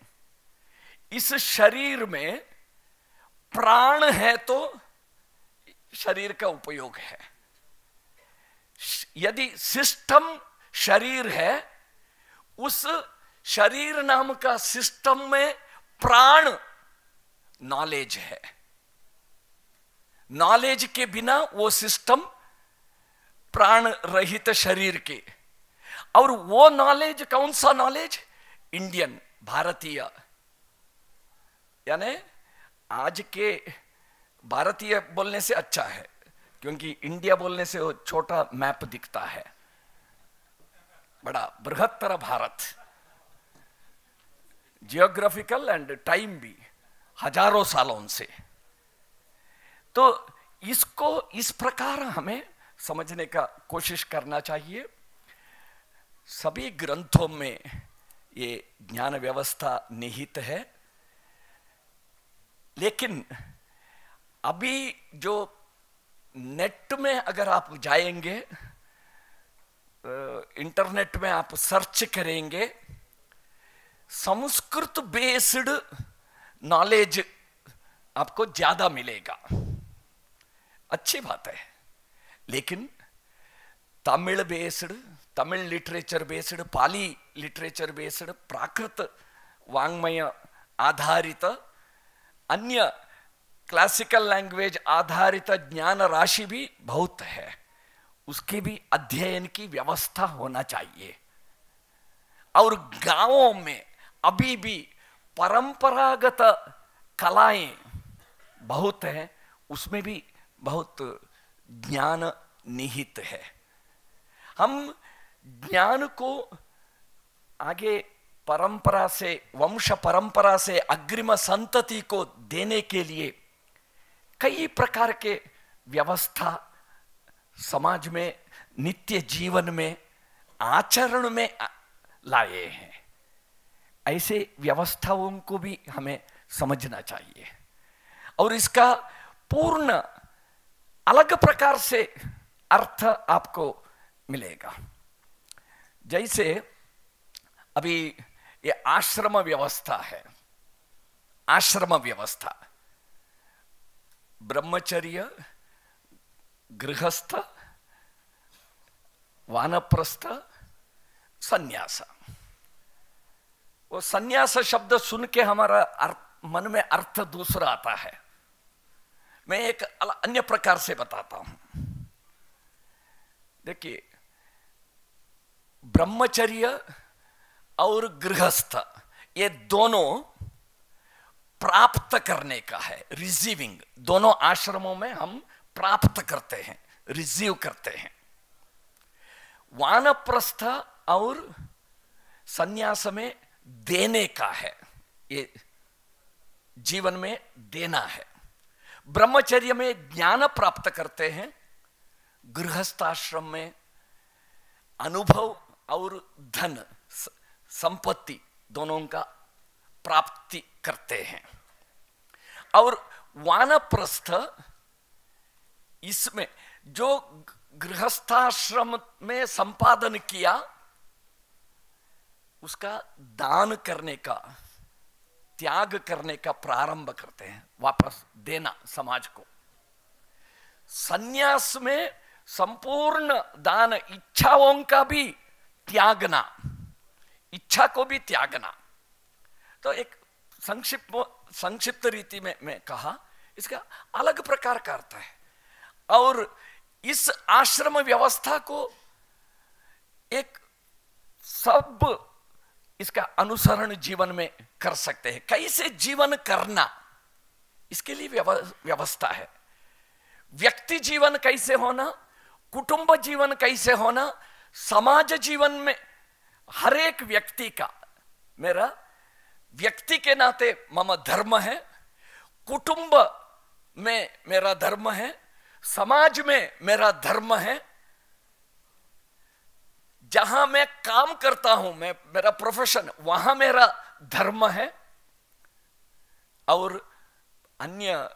इस शरीर में प्राण है तो शरीर का उपयोग है। यदि सिस्टम शरीर है, उस शरीर नाम का सिस्टम में प्राण नॉलेज है। नॉलेज के बिना वो सिस्टम प्राण रहित शरीर के। और वो नॉलेज कौन सा नॉलेज? इंडियन, भारतीय। यानी आज के भारतीय बोलने से अच्छा है, क्योंकि इंडिया बोलने से वो छोटा मैप दिखता है। बड़ा बृहत्तर भारत, जियोग्राफिकल एंड टाइम भी हजारों सालों से। तो इसको इस प्रकार हमें समझने का कोशिश करना चाहिए। सभी ग्रंथों में ये ज्ञान व्यवस्था निहित है, लेकिन अभी जो नेट में अगर आप जाएंगे, इंटरनेट में आप सर्च करेंगे, संस्कृत बेस्ड नॉलेज आपको ज्यादा मिलेगा। अच्छी बात है, लेकिन Tamil based, Tamil literature based, Pali literature based, Prakrit वांग्मय आधारित, अन्य क्लासिकल लैंग्वेज आधारित ज्ञान राशि भी बहुत है। उसके भी अध्ययन की व्यवस्था होना चाहिए। और गांवों में अभी भी परंपरागत कलाएं बहुत हैं, उसमें भी बहुत ज्ञान निहित है। हम ज्ञान को आगे परंपरा से, वंश परंपरा से अग्रिम संतति को देने के लिए कई प्रकार के व्यवस्था समाज में, नित्य जीवन में, आचरण में लाए हैं। ऐसे व्यवस्थाओं को भी हमें समझना चाहिए और इसका पूर्ण अलग प्रकार से अर्थ आपको मिलेगा। जैसे अभी ये आश्रम व्यवस्था है, आश्रम व्यवस्था, ब्रह्मचर्य, गृहस्थ, वानप्रस्थ, संन्यास। वो संन्यास शब्द सुन के हमारा मन में अर्थ दूसरा आता है। मैं एक अन्य प्रकार से बताता हूं। देखिए, ब्रह्मचर्य और गृहस्थ ये दोनों प्राप्त करने का है, रिसीविंग। दोनों आश्रमों में हम प्राप्त करते हैं, रिसीव करते हैं। वानप्रस्थ और संन्यास में देने का है, ये जीवन में देना है। ब्रह्मचर्य में ज्ञान प्राप्त करते हैं, गृहस्थाश्रम में अनुभव और धन संपत्ति दोनों का प्राप्ति करते हैं। और वानप्रस्थ इसमें जो गृहस्थाश्रम में संपादन किया उसका दान करने का, त्याग करने का प्रारंभ करते हैं, वापस देना समाज को। संन्यास में संपूर्ण दान, इच्छाओं का भी त्यागना, इच्छा को भी त्यागना। तो एक संक्षिप्त रीति में मैं कहा, इसका अलग प्रकार का अर्थ है। और इस आश्रम व्यवस्था को एक सब इसका अनुसरण जीवन में कर सकते हैं। कैसे जीवन करना, इसके लिए व्यवस्था है। व्यक्ति जीवन कैसे होना, कुटुंब जीवन कैसे होना, समाज जीवन में हर एक व्यक्ति का, मेरा व्यक्ति के नाते मम धर्म है, कुटुंब में मेरा धर्म है, समाज में मेरा धर्म है, जहां मैं काम करता हूं, मैं मेरा प्रोफेशन, वहां मेरा धर्म है, और अन्य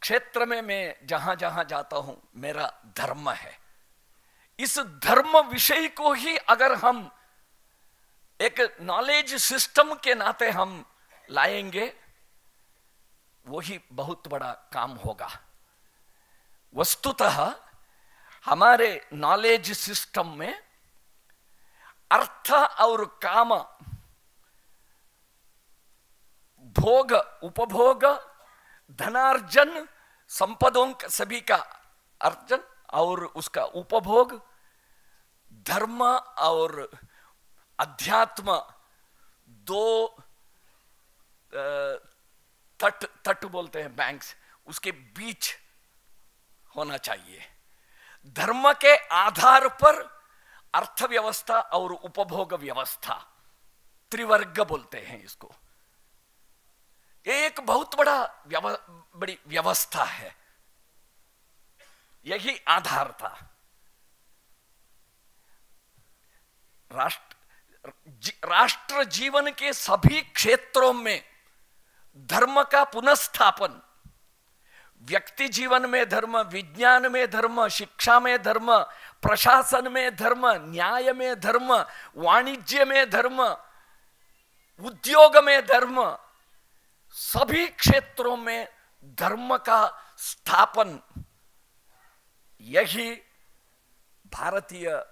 क्षेत्र में मैं जहां जहां जाता हूं मेरा धर्म है। इस धर्म विषय को ही अगर हम एक नॉलेज सिस्टम के नाते हम लाएंगे, वही बहुत बड़ा काम होगा। वस्तुतः हमारे नॉलेज सिस्टम में अर्थ और काम, भोग, उपभोग, धनार्जन, संपदों सभी का अर्जन और उसका उपभोग, धर्म और अध्यात्म दो तट बोलते हैं, बैंक्स, उसके बीच होना चाहिए। धर्म के आधार पर अर्थव्यवस्था और उपभोग व्यवस्था, त्रिवर्ग बोलते हैं इसको। ये एक बहुत बड़ी व्यवस्था है, यही आधार था। राष्ट्र जीवन के सभी क्षेत्रों में धर्म का पुनर्स्थापन, व्यक्ति जीवन में धर्म, विज्ञान में धर्म, शिक्षा में धर्म, प्रशासन में धर्म, न्याय में धर्म, वाणिज्य में धर्म, उद्योग में धर्म, सभी क्षेत्रों में धर्म का स्थापन, यही भारतीय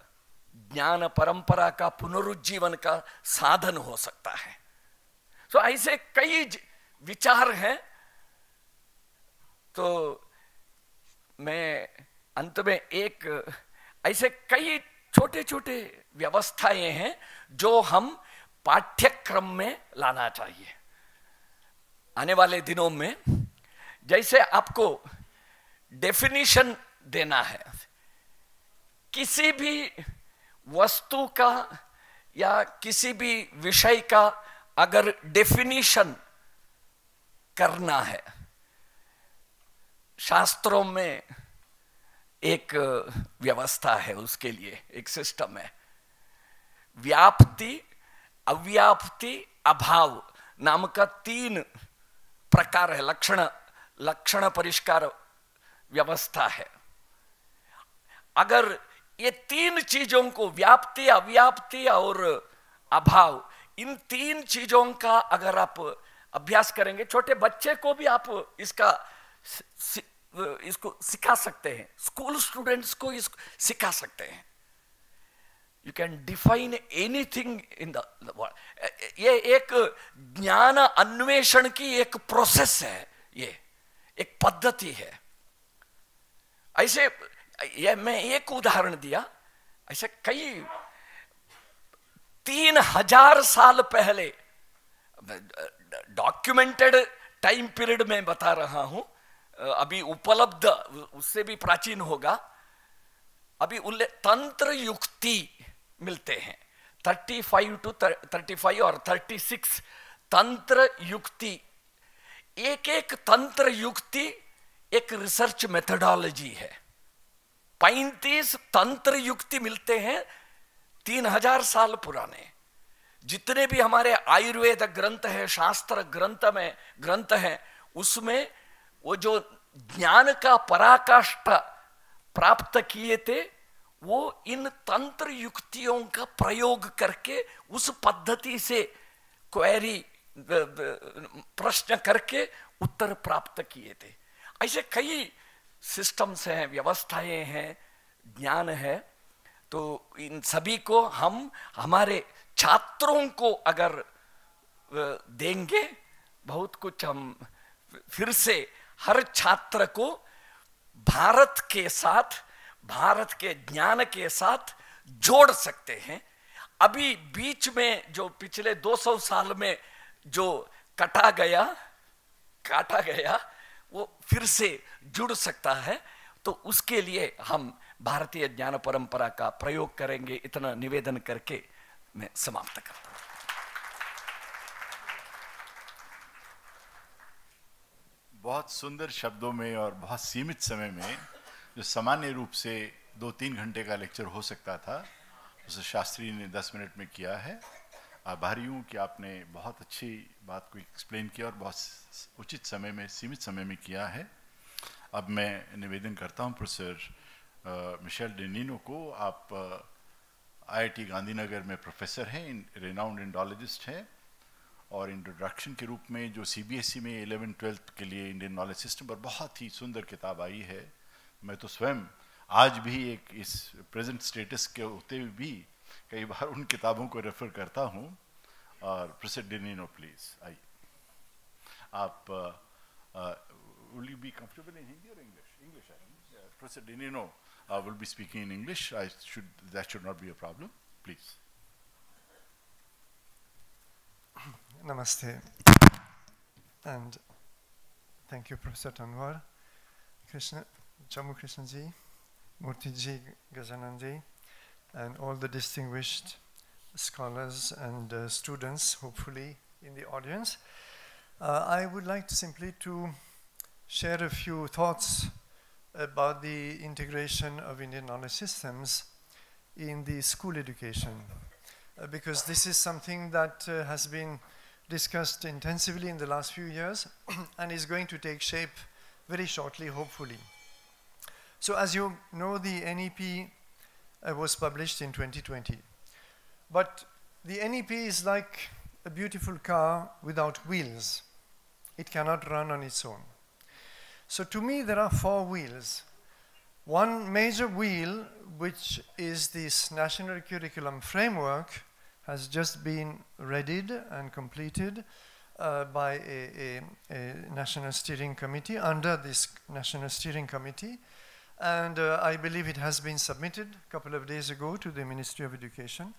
ज्ञान परंपरा का पुनरुज्जीवन का साधन हो सकता है। तो ऐसे कई विचार हैं। तो मैं अंत में एक ऐसे कई छोटे छोटे व्यवस्थाएं हैं जो हम पाठ्यक्रम में लाना चाहिए आने वाले दिनों में। जैसे आपको डेफिनेशन देना है किसी भी वस्तु का या किसी भी विषय का, अगर डेफिनेशन करना है, शास्त्रों में एक व्यवस्था है, उसके लिए एक सिस्टम है। व्याप्ति अव्याप्ति, अभाव नाम का 3 प्रकार है, लक्षण परिष्कार व्यवस्था है। अगर ये 3 चीजों को, व्याप्ति, अव्याप्ति और अभाव, इन 3 चीजों का अगर आप अभ्यास करेंगे, छोटे बच्चे को भी आप इसको सिखा सकते हैं, स्कूल स्टूडेंट्स को इसको सिखा सकते हैं। You can define anything in the world. ये एक ज्ञान अन्वेषण की एक प्रोसेस है, ये एक पद्धति है। ऐसे ये मैं एक उदाहरण दिया, ऐसे कई 3000 साल पहले, डॉक्यूमेंटेड टाइम पीरियड में बता रहा हूं, अभी उपलब्ध उससे भी प्राचीन होगा, अभी तंत्र युक्ति मिलते हैं, 35 और 36 तंत्र युक्ति। एक तंत्र युक्ति एक रिसर्च मेथोडोलॉजी है। 35 तंत्र युक्ति मिलते हैं 3000 साल पुराने। जितने भी हमारे आयुर्वेद ग्रंथ है, शास्त्र ग्रंथ है, उसमें वो जो ज्ञान का पराकाष्ठा प्राप्त किए थे, वो इन तंत्र युक्तियों का प्रयोग करके उस पद्धति से क्वेरी, प्रश्न करके उत्तर प्राप्त किए थे। ऐसे कई सिस्टम्स हैं, व्यवस्थाएं हैं, ज्ञान है। तो इन सभी को हम हमारे छात्रों को अगर देंगे, बहुत कुछ हम फिर से हर छात्र को भारत के साथ, भारत के ज्ञान के साथ जोड़ सकते हैं। अभी बीच में जो पिछले 200 साल में जो काटा गया वो फिर से जुड़ सकता है। तो उसके लिए हम भारतीय ज्ञान परंपरा का प्रयोग करेंगे। इतना निवेदन करके मैं समाप्त करता हूं। बहुत सुंदर शब्दों में और बहुत सीमित समय में, जो सामान्य रूप से 2-3 घंटे का लेक्चर हो सकता था, उसे शास्त्री ने 10 मिनट में किया है। आभारी हूँ कि आपने बहुत अच्छी बात को एक्सप्लेन किया और बहुत उचित समय में, सीमित समय में किया है। अब मैं निवेदन करता हूँ प्रोफेसर मिशेल डेनिनो को। आप आईआईटी गांधीनगर में प्रोफेसर हैं, रिनाउंड इंडोलॉजिस्ट हैं, और इंट्रोडक्शन के रूप में जो सीबीएसई में 11th-12th के लिए इंडियन नॉलेज सिस्टम पर बहुत ही सुंदर किताब आई है। मैं तो स्वयं आज भी एक इस प्रेजेंट स्टेटस के होते हुए भी कई बार उन किताबों को रेफर करता हूँ। और प्रोफेसर डेनिनो प्लीज आइए। आप will you be comfortable in Hindi or English? English, I think. Professor Denino will be speaking in English. That should not be a problem. Please. Namaste. And thank you, Professor Tanwar, Jammu Krishna ji, Murthy ji, Gajanan ji, and all the distinguished scholars and students, hopefully, in the audience. I would like to simply share a few thoughts about the integration of Indian knowledge systems in the school education, because this is something that has been discussed intensively in the last few years and is going to take shape very shortly, hopefully. So as you know, the NEP was published in 2020. But the NEP is like a beautiful car without wheels. It cannot run on its own. So to me, there are 4 wheels. One major wheel, which is this national curriculum framework, has just been readied and completed by a national steering committee, under this national steering committee. And I believe it has been submitted a couple of days ago to the Ministry of Education,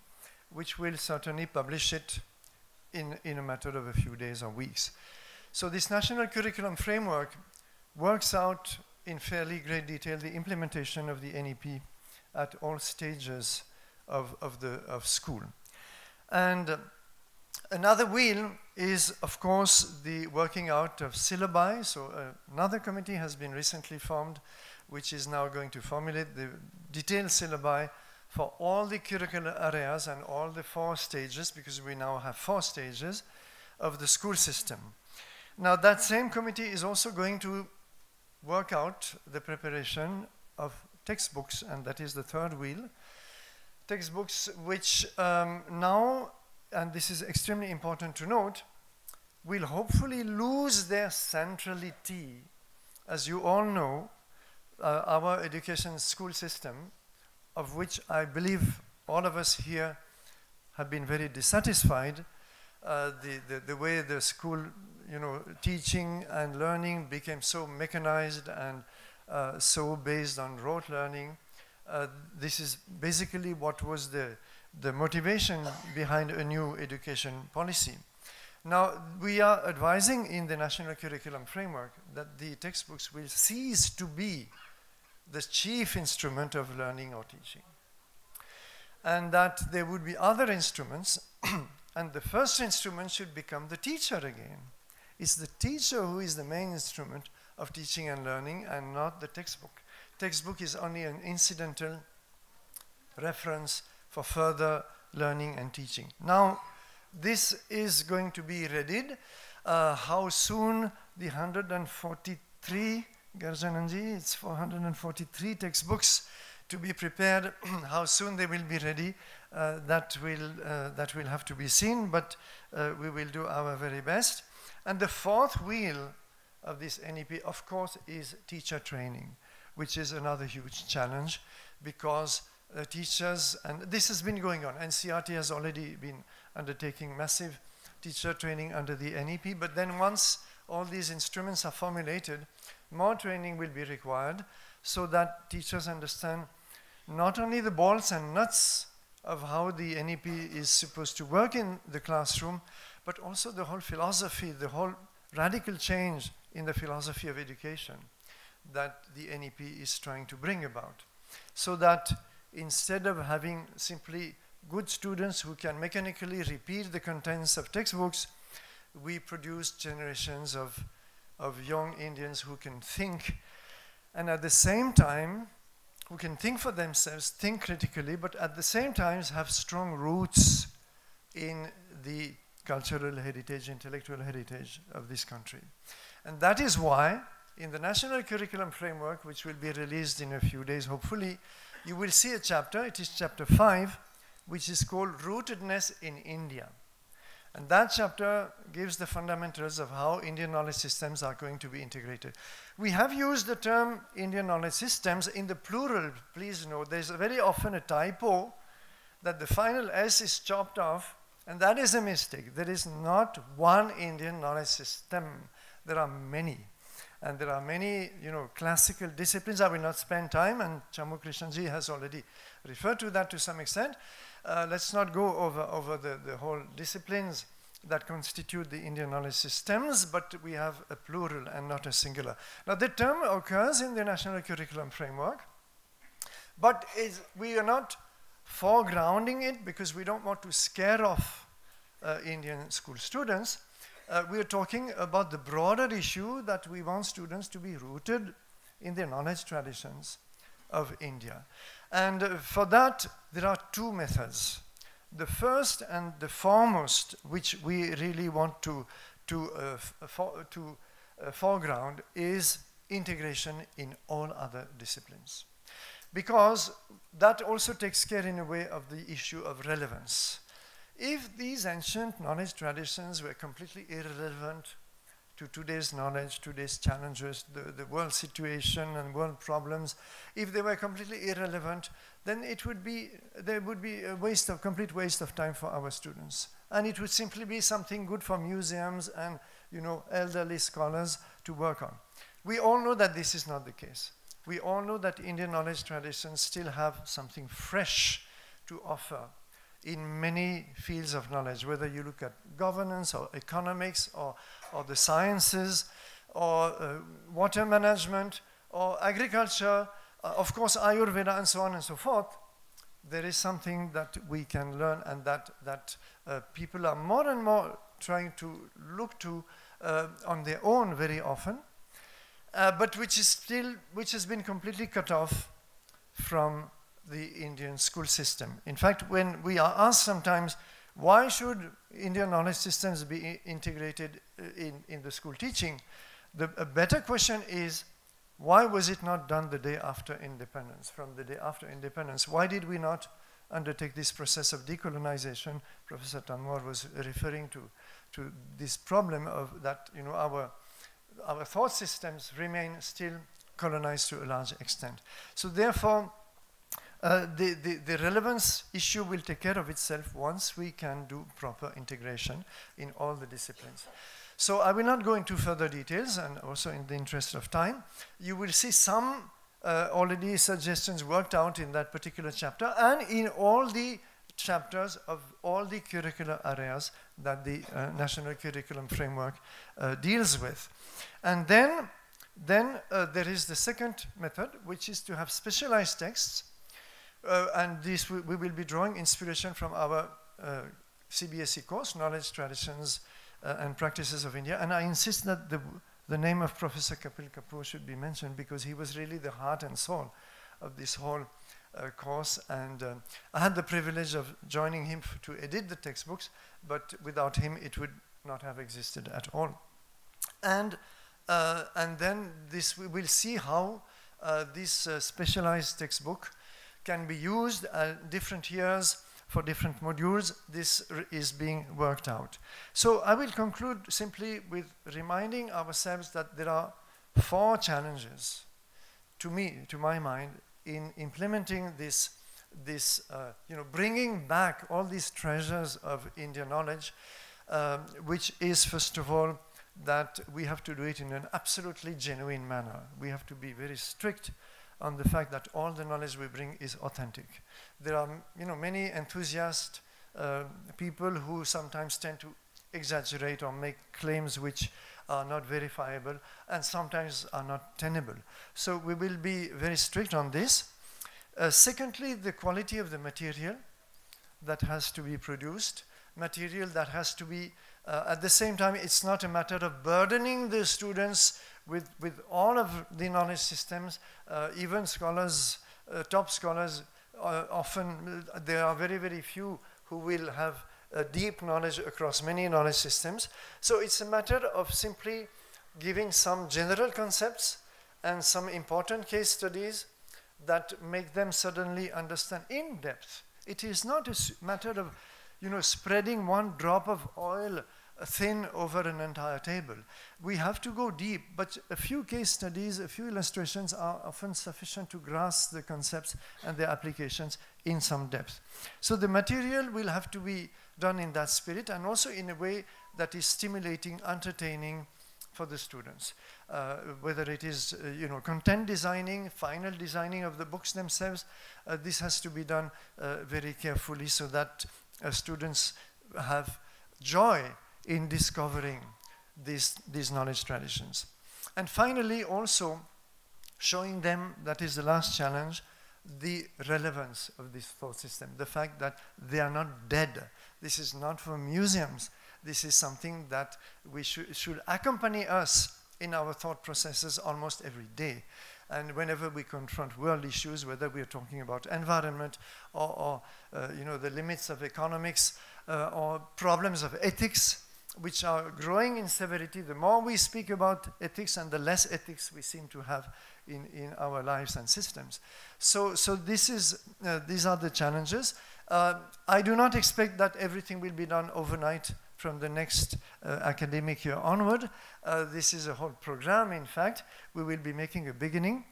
which will certainly publish it in a matter of a few days or weeks. So this national curriculum framework works out in fairly great detail the implementation of the NEP at all stages of school. And another wheel is, of course, the working out of syllabi. So another committee has been recently formed, which is now going to formulate the detailed syllabi for all the curricular areas and all the 4 stages, because we now have 4 stages of the school system. Now that same committee is also going to work out the preparation of textbooks, and that is the third wheel. Textbooks which now, and this is extremely important to note, will hopefully lose their centrality. As you all know, our education school system, of which I believe all of us here have been very dissatisfied, the way the school, teaching and learning became so mechanized and so based on rote learning. This is basically what was the motivation behind a new education policy. Now, we are advising in the National Curriculum Framework that the textbooks will cease to be the chief instrument of learning or teaching, and that there would be other instruments, and the first instrument should become the teacher again. It's the teacher who is the main instrument of teaching and learning, and not the textbook. Textbook is only an incidental reference for further learning and teaching. Now, this is going to be readied. How soon the 143, Garjananji, it's 443 textbooks to be prepared. How soon they will be ready, that will have to be seen, but we will do our very best. And the fourth wheel of this NEP, of course, is teacher training, which is another huge challenge, because teachers, and this has been going on, NCRT has already been undertaking massive teacher training under the NEP, but then once all these instruments are formulated, more training will be required so that teachers understand not only the bolts and nuts of how the NEP is supposed to work in the classroom, but also the whole philosophy, the whole radical change in the philosophy of education that the NEP is trying to bring about. So that instead of having simply good students who can mechanically repeat the contents of textbooks, we produce generations of young Indians who can think, and at the same time, who can think for themselves, think critically, but at the same time have strong roots in the cultural heritage, intellectual heritage of this country. And that is why, in the National Curriculum Framework, which will be released in a few days, hopefully, you will see a chapter, it is chapter 5, which is called Rootedness in India. And that chapter gives the fundamentals of how Indian knowledge systems are going to be integrated. We have used the term Indian knowledge systems in the plural. Please note, there's very often a typo that the final S is chopped off, and that is a mistake. There is not one Indian knowledge system. There are many. And there are many, classical disciplines. I will not spend time, and Chammu Krishnanji has already referred to that to some extent. Let's not go over the whole disciplines that constitute the Indian knowledge systems, but we have a plural and not a singular. Now, the term occurs in the National Curriculum Framework, but we are not foregrounding it because we don't want to scare off Indian school students. We are talking about the broader issue that we want students to be rooted in the knowledge traditions of India. And for that, there are 2 methods. The first and the foremost, which we really want to foreground, is integration in all other disciplines. Because that also takes care in a way of the issue of relevance. If these ancient knowledge traditions were completely irrelevant to today's knowledge, today's challenges, the world situation and world problems, if they were completely irrelevant, then there would be a complete waste of time for our students. And it would simply be something good for museums and, elderly scholars to work on. We all know that this is not the case. We all know that Indian knowledge traditions still have something fresh to offer in many fields of knowledge, whether you look at governance or economics or the sciences or water management or agriculture, of course Ayurveda and so on and so forth. There is something that we can learn, and that people are more and more trying to look to on their own very often, but which has been completely cut off from the Indian school system. In fact, when we are asked sometimes, why should Indian knowledge systems be integrated in the school teaching? A better question is, why was it not done the day after independence, from the day after independence? Why did we not undertake this process of decolonization? Professor Tanwar was referring to this problem of that, you know, our thought systems remain still colonized to a large extent. So therefore, the relevance issue will take care of itself once we can do proper integration in all the disciplines. So I will not go into further details, and also in the interest of time, you will see some already suggestions worked out in that particular chapter and in all the chapters of all the curricular areas that the National Curriculum Framework deals with. And then there is the second method, which is to have specialized texts. And this we will be drawing inspiration from our CBSE course, Knowledge, Traditions and Practices of India. And I insist that the name of Professor Kapil Kapoor should be mentioned, because he was really the heart and soul of this whole course. And I had the privilege of joining him to edit the textbooks, but without him it would not have existed at all. And then we will see how this specialized textbook can be used at different years for different modules. This is being worked out. So I will conclude simply with reminding ourselves that there are 4 challenges, to my mind, in implementing this you know, bringing back all these treasures of Indian knowledge, which is, first of all, that we have to do it in an absolutely genuine manner. We have to be very strict on the fact that all the knowledge we bring is authentic. There are, you know, many enthusiast people who sometimes tend to exaggerate or make claims which are not verifiable and sometimes are not tenable. So we will be very strict on this. Secondly, the quality of the material that has to be produced, material that has to be, at the same time, it's not a matter of burdening the students with all of the knowledge systems. Even scholars, top scholars, often there are very, very few who will have a deep knowledge across many knowledge systems. So it's a matter of simply giving some general concepts and some important case studies that make them suddenly understand in depth. It is not a matter of, you know, spreading one drop of oil thin over an entire table. We have to go deep, but a few case studies, a few illustrations are often sufficient to grasp the concepts and their applications in some depth. So the material will have to be done in that spirit, and also in a way that is stimulating, entertaining for the students. Whether it is you know, content designing, final designing of the books themselves, this has to be done very carefully so that students have joy in discovering these knowledge traditions. And finally, also showing them, that is the last challenge, the relevance of this thought system, the fact that they are not dead. This is not for museums. This is something that we should accompany us in our thought processes almost every day. And whenever we confront world issues, whether we are talking about environment or you know, the limits of economics or problems of ethics, which are growing in severity, the more we speak about ethics and the less ethics we seem to have in our lives and systems. So these are the challenges. I do not expect that everything will be done overnight from the next academic year onward. This is a whole program, in fact. We will be making a beginning,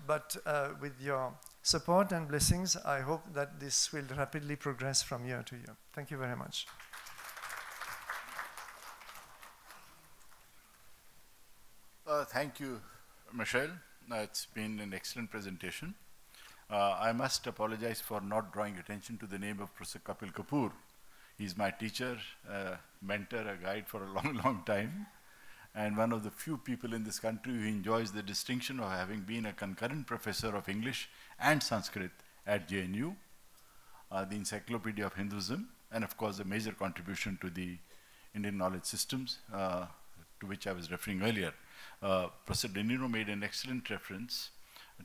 but with your support and blessings, I hope that this will rapidly progress from year to year. Thank you very much. Thank you, Michel. It's been an excellent presentation. I must apologize for not drawing attention to the name of Professor Kapil Kapoor. He's my teacher, mentor, a guide for a long, long time, and one of the few people in this country who enjoys the distinction of having been a concurrent professor of English and Sanskrit at JNU, the Encyclopedia of Hinduism, and of course a major contribution to the Indian knowledge systems, to which I was referring earlier. Professor De Niro made an excellent reference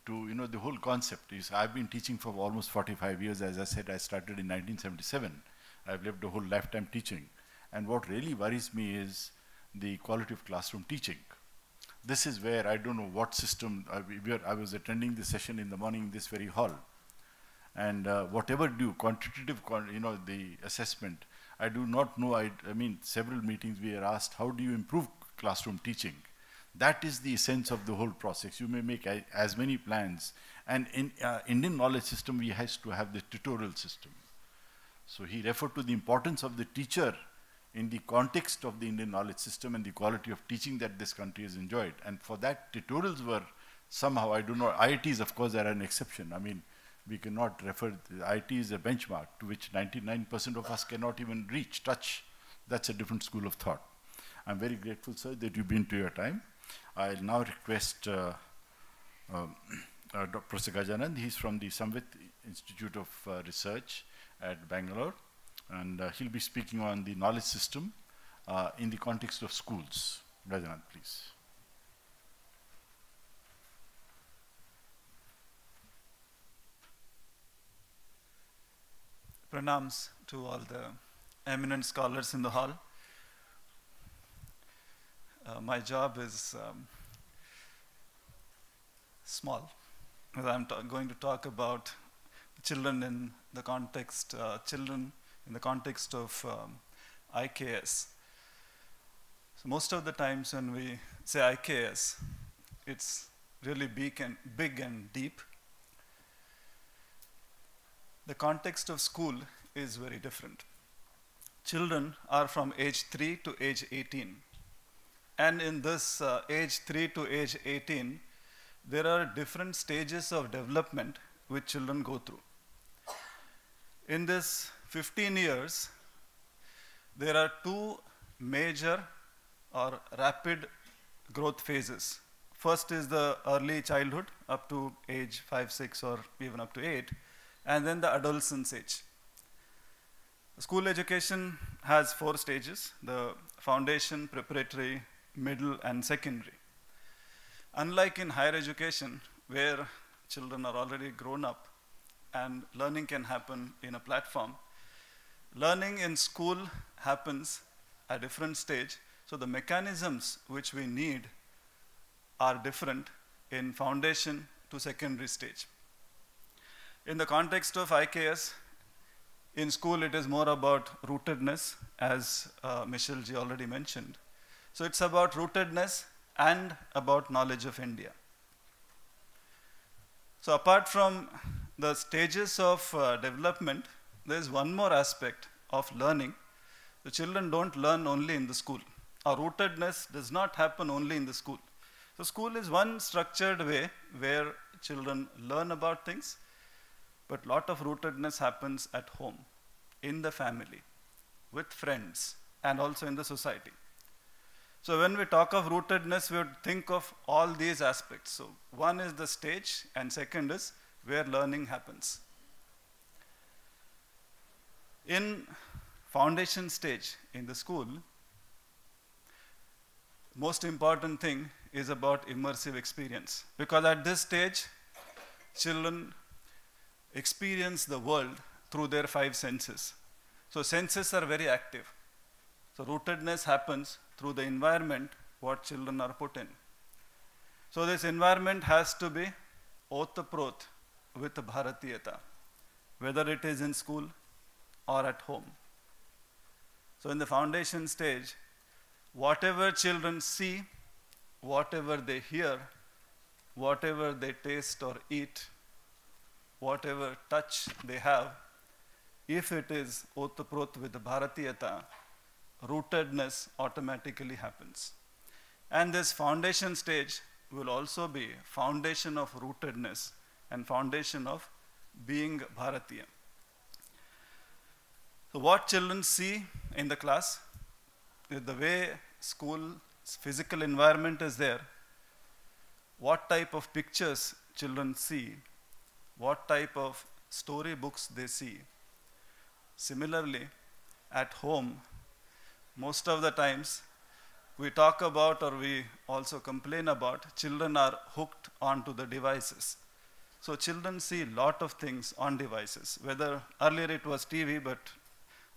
to, the whole concept is, I've been teaching for almost 45 years. As I said, I started in 1977. I've lived a whole lifetime teaching. And what really worries me is the quality of classroom teaching. This is where I don't know what system, I was attending this session in the morning in this very hall. And whatever quantitative, the assessment, I do not know. I mean, several meetings we are asked, how do you improve classroom teaching? That is the essence of the whole process. You may make as many plans. And in Indian knowledge system, we have to have the tutorial system. So he referred to the importance of the teacher in the context of the Indian knowledge system and the quality of teaching that this country has enjoyed. And for that, tutorials were somehow, I don't know, IITs, of course, are an exception. I mean, we cannot refer, IT is a benchmark to which 99% of us cannot even touch. That's a different school of thought. I'm very grateful, sir, that you've been to your time. I'll now request Professor Gajanand. He's from the Samvit Institute of Research at Bangalore, and he'll be speaking on the knowledge system in the context of schools. Gajanand, please. Pranams to all the eminent scholars in the hall. My job is small, because I'm going to talk about children in the context, of IKS. So most of the times when we say IKS, it's really big and deep. The context of school is very different. Children are from age 3 to age 18. And in this age 3 to age 18, there are different stages of development which children go through. In this 15 years, there are two major or rapid growth phases. First is the early childhood up to age 5, 6, or even up to 8. And then the adolescence age. School education has 4 stages: the foundation, preparatory, middle, and secondary. Unlike in higher education, where children are already grown up and learning can happen in a platform, learning in school happens at a different stage, so the mechanisms which we need are different in foundation to secondary stage. In the context of IKS, in school it is more about rootedness, as Michelle ji already mentioned. So it's about rootedness and about knowledge of India. So apart from the stages of development, there is one more aspect of learning. The children don't learn only in the school. Our rootedness does not happen only in the school. So school is one structured way where children learn about things, but a lot of rootedness happens at home, in the family, with friends, and also in the society. So when we talk of rootedness, we would think of all these aspects. So one is the stage, and second is where learning happens. In foundation stage in the school, most important thing is about immersive experience. Because at this stage, children experience the world through their 5 senses. So senses are very active. So rootedness happens through the environment what children are put in. So this environment has to be oth-prot with Bharatiyata, whether it is in school or at home. So in the foundation stage, whatever children see, whatever they hear, whatever they taste or eat, whatever touch they have, if it is oth-prot with Bharatiyata, rootedness automatically happens. And this foundation stage will also be foundation of rootedness and foundation of being Bharatiya. So what children see in the class, the way school's physical environment is there, what type of pictures children see, what type of storybooks they see. Similarly, at home, most of the times we talk about, or we also complain about, children are hooked onto the devices. So children see a lot of things on devices, whether earlier it was TV, but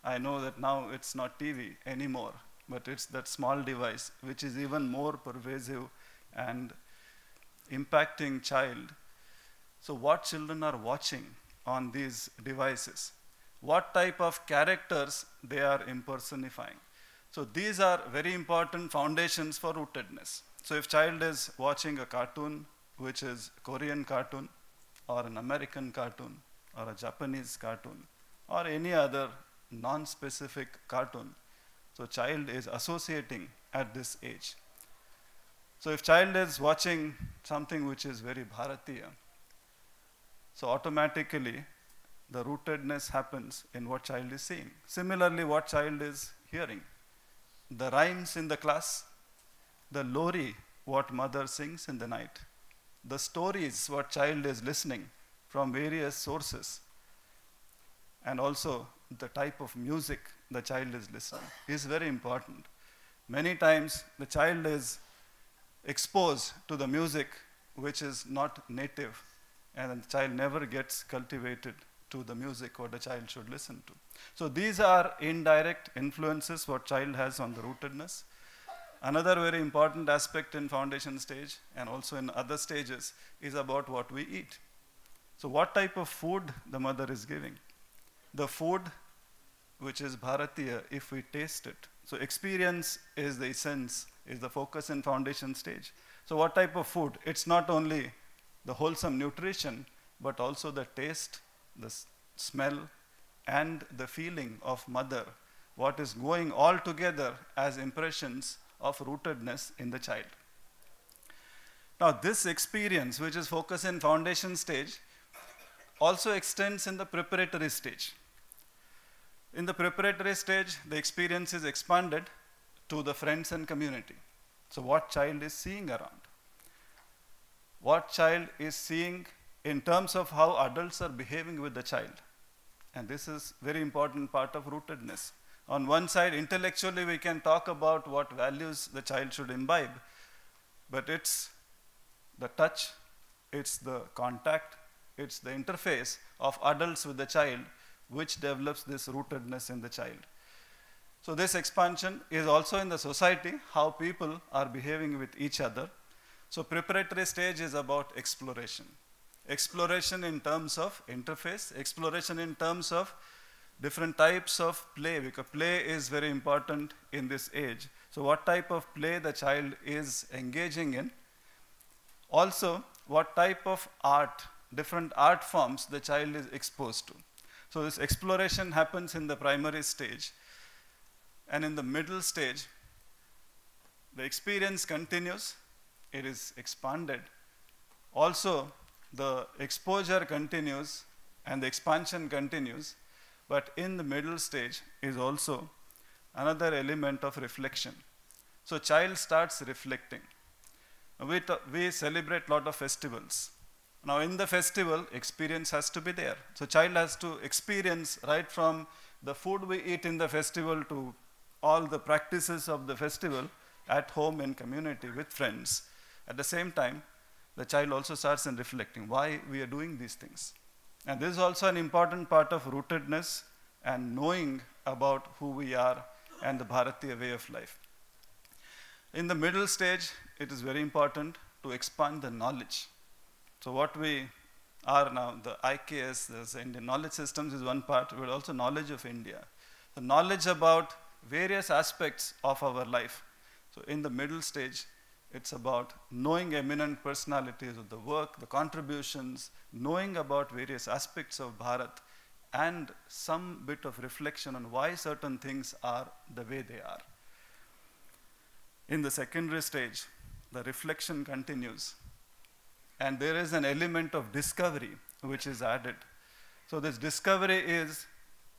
I know that now it's not TV anymore, but it's that small device which is even more pervasive and impacting child. So what children are watching on these devices, what type of characters they are impersonifying. So these are very important foundations for rootedness. So if child is watching a cartoon, which is Korean cartoon, or an American cartoon, or a Japanese cartoon, or any other non-specific cartoon, so child is associating at this age. So if child is watching something which is very Bharatiya, so automatically the rootedness happens in what child is seeing. Similarly, what child is hearing. The rhymes in the class, the lori, what mother sings in the night, the stories, what child is listening from various sources, and also the type of music the child is listening is very important. Many times the child is exposed to the music which is not native, and the child never gets cultivated to the music what the child should listen to. So these are indirect influences what child has on the rootedness. Another very important aspect in foundation stage and also in other stages is about what we eat. So what type of food the mother is giving. The food which is Bharatiya, if we taste it. So experience is the essence, is the focus in foundation stage. So what type of food? It's not only the wholesome nutrition, but also the taste, the smell, and the feeling of mother, what is going all together as impressions of rootedness in the child. Now this experience, which is focused in foundation stage, also extends in the preparatory stage. In the preparatory stage, the experience is expanded to the friends and community. So what child is seeing around? What child is seeing in terms of how adults are behaving with the child. And this is very important part of rootedness. On one side, intellectually, we can talk about what values the child should imbibe, but it's the touch, it's the contact, it's the interface of adults with the child which develops this rootedness in the child. So this expansion is also in the society, how people are behaving with each other. So preparatory stage is about exploration. Exploration in terms of interface, exploration in terms of different types of play, because play is very important in this age. So what type of play the child is engaging in. Also, what type of art, different art forms the child is exposed to. So this exploration happens in the primary stage. And in the middle stage, the experience continues, it is expanded. Also, the exposure continues and the expansion continues, but in the middle stage is also another element of reflection. So child starts reflecting. We celebrate a lot of festivals. Now in the festival, experience has to be there. So child has to experience right from the food we eat in the festival to all the practices of the festival at home in community with friends. At the same time, the child also starts in reflecting why we are doing these things. And this is also an important part of rootedness and knowing about who we are and the Bharatiya way of life. In the middle stage, it is very important to expand the knowledge. So what we are now, the IKS, the Indian knowledge systems is one part, but also knowledge of India. The knowledge about various aspects of our life. So in the middle stage, it's about knowing eminent personalities of the work, the contributions, knowing about various aspects of Bharat, and some bit of reflection on why certain things are the way they are. In the secondary stage, the reflection continues. And there is an element of discovery which is added. So this discovery is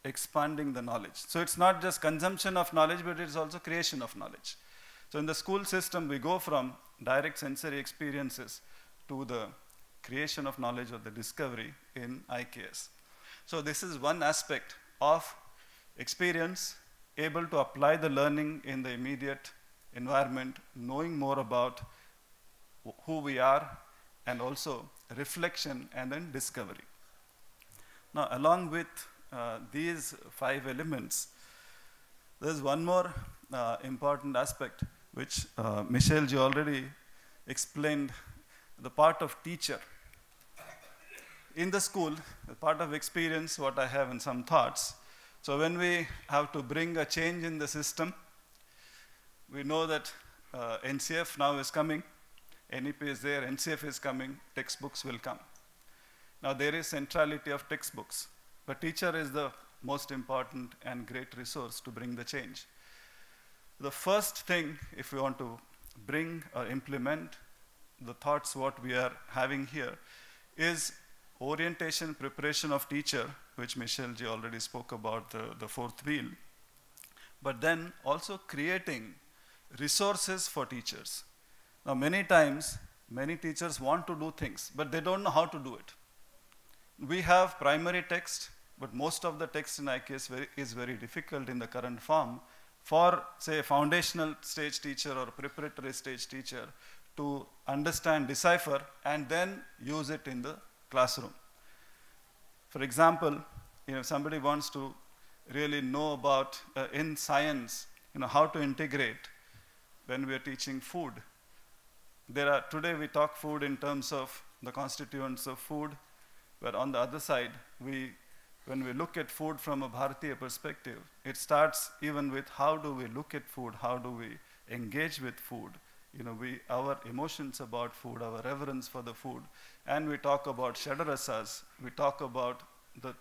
expanding the knowledge. So it's not just consumption of knowledge, but it's also creation of knowledge. So in the school system, we go from direct sensory experiences to the creation of knowledge or the discovery in IKS. So this is one aspect of experience, able to apply the learning in the immediate environment, knowing more about who we are, and also reflection, and then discovery. Now, along with these 5 elements, there's one more important aspect which Michelle ji already explained, the part of teacher. In the school, the part of experience, what I have in some thoughts. So when we have to bring a change in the system, we know that NCF now is coming, NEP is there, NCF is coming, textbooks will come. Now there is centrality of textbooks, but teacher is the most important and great resource to bring the change. The first thing, if we want to bring or implement the thoughts what we are having here, is orientation, preparation of teacher, which Michelle ji already spoke about, the 4th wheel, but then also creating resources for teachers. Now many times, many teachers want to do things, but they don't know how to do it. We have primary text, but most of the text in IKS is very difficult in the current form for, say, a foundational stage teacher or a preparatory stage teacher to understand, decipher, and then use it in the classroom. For example, somebody wants to really know about, in science, how to integrate when we are teaching food. Today we talk food in terms of the constituents of food, but on the other side, when we look at food from a Bharatiya perspective, it starts even with how do we look at food, how do we engage with food, our emotions about food, our reverence for the food, and we talk about Shadarasas, we talk about the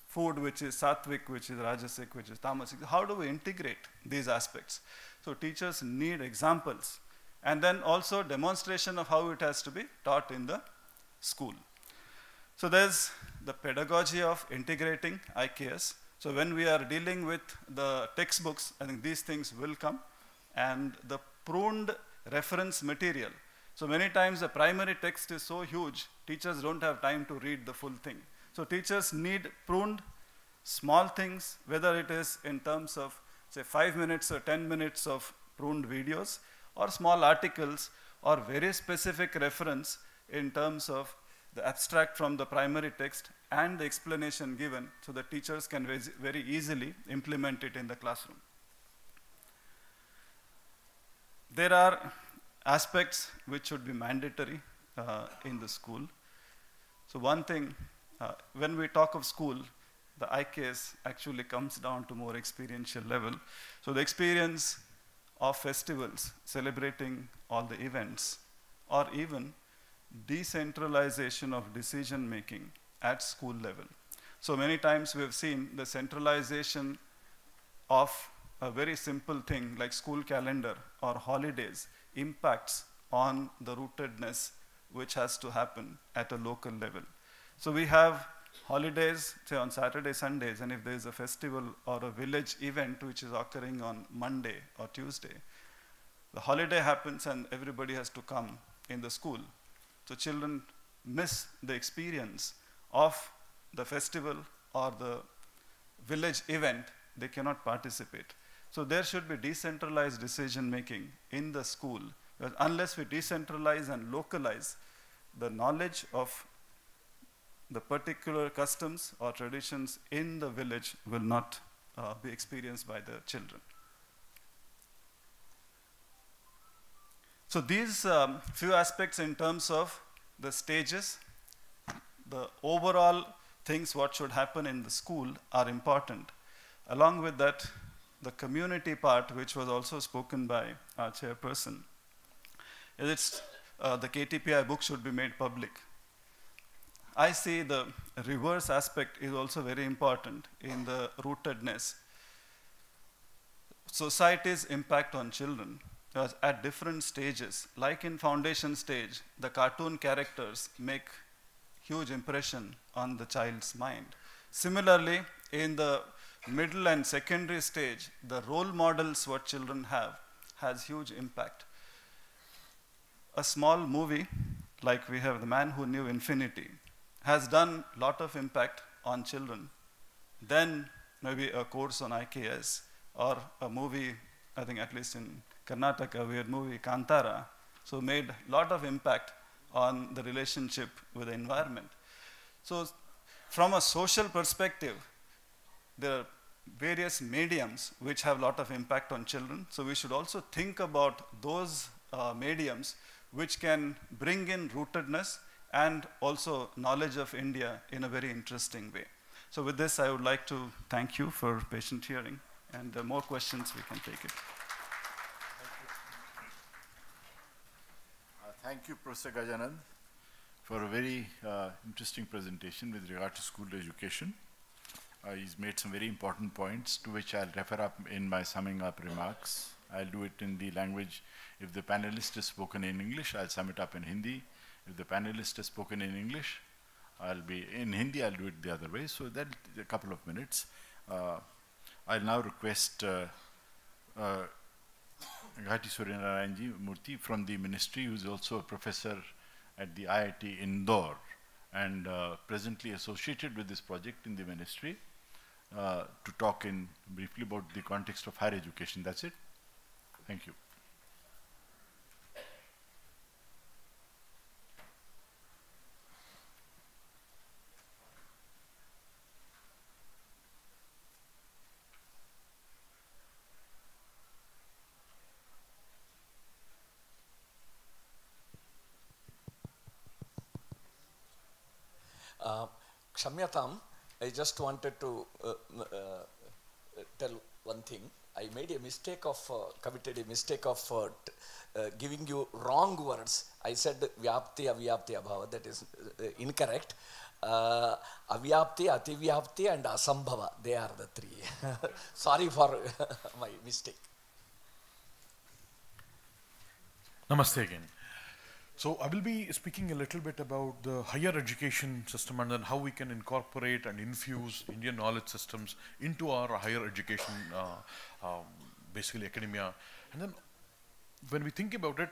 food which is sattvic, which is rajasic, which is tamasic. How do we integrate these aspects? So teachers need examples, and then also demonstration of how it has to be taught in the school. So there's the pedagogy of integrating IKS. So when we are dealing with the textbooks, I think these things will come, and the pruned reference material. So many times the primary text is so huge, teachers don't have time to read the full thing. So teachers need pruned small things, whether it is in terms of, say, 5 minutes or 10 minutes of pruned videos, or small articles, or very specific reference in terms of the abstract from the primary text and the explanation given, so that teachers can very easily implement it in the classroom. There are aspects which should be mandatory in the school. So one thing, when we talk of school, the IKS actually comes down to more experiential level. So the experience of festivals, celebrating all the events, or even decentralization of decision making at school level. So many times we have seen the centralization of a very simple thing like school calendar or holidays impacts on the rootedness which has to happen at a local level. So we have holidays, say on Saturday, Sundays, and if there is a festival or a village event which is occurring on Monday or Tuesday, the holiday happens and everybody has to come in the school. So children miss the experience of the festival or the village event, they cannot participate. So there should be decentralized decision making in the school, because unless we decentralize and localize, the knowledge of the particular customs or traditions in the village will not be experienced by the children. So these few aspects in terms of the stages, the overall things what should happen in the school are important. Along with that, the community part, which was also spoken by our chairperson, is the KTPI book should be made public. I see the reverse aspect is also very important in the rootedness. Society's impact on children was at different stages. Like in foundation stage, the cartoon characters make huge impression on the child's mind. Similarly, in the middle and secondary stage, the role models what children have has huge impact. A small movie, like we have The Man Who Knew Infinity, has done a lot of impact on children. Then maybe a course on IKS or a movie, I think at least in Karnataka, we had movie Kantara, so made a lot of impact on the relationship with the environment. So from a social perspective, there are various mediums which have a lot of impact on children. So we should also think about those mediums which can bring in rootedness and also knowledge of India in a very interesting way. So with this, I would like to thank you for patient hearing, and more questions, we can take it. Thank you, Professor Gajanand, for a very interesting presentation with regard to school education. He's made some very important points to which I'll refer up in my summing up remarks. I'll do it in the language. If the panelist has spoken in English, I'll sum it up in Hindi. If the panelist has spoken in English, I'll be in Hindi, I'll do it the other way. So that's a couple of minutes. I'll now request Ghati Suryanarayanji Murthy from the ministry, who is also a professor at the IIT Indore and presently associated with this project in the ministry, to talk in briefly about the context of higher education. That's it. Thank you. Kshamyatam, I just wanted to tell one thing. I made a mistake of, committed a mistake of giving you wrong words. I said vyapti, avyapti, abhava. That is incorrect. Avyapti, ativyapti and asambhava. They are the three. Sorry for my mistake. Namaste again. So I will be speaking a little bit about the higher education system and then how we can incorporate and infuse Indian knowledge systems into our higher education, basically academia. And then when we think about it,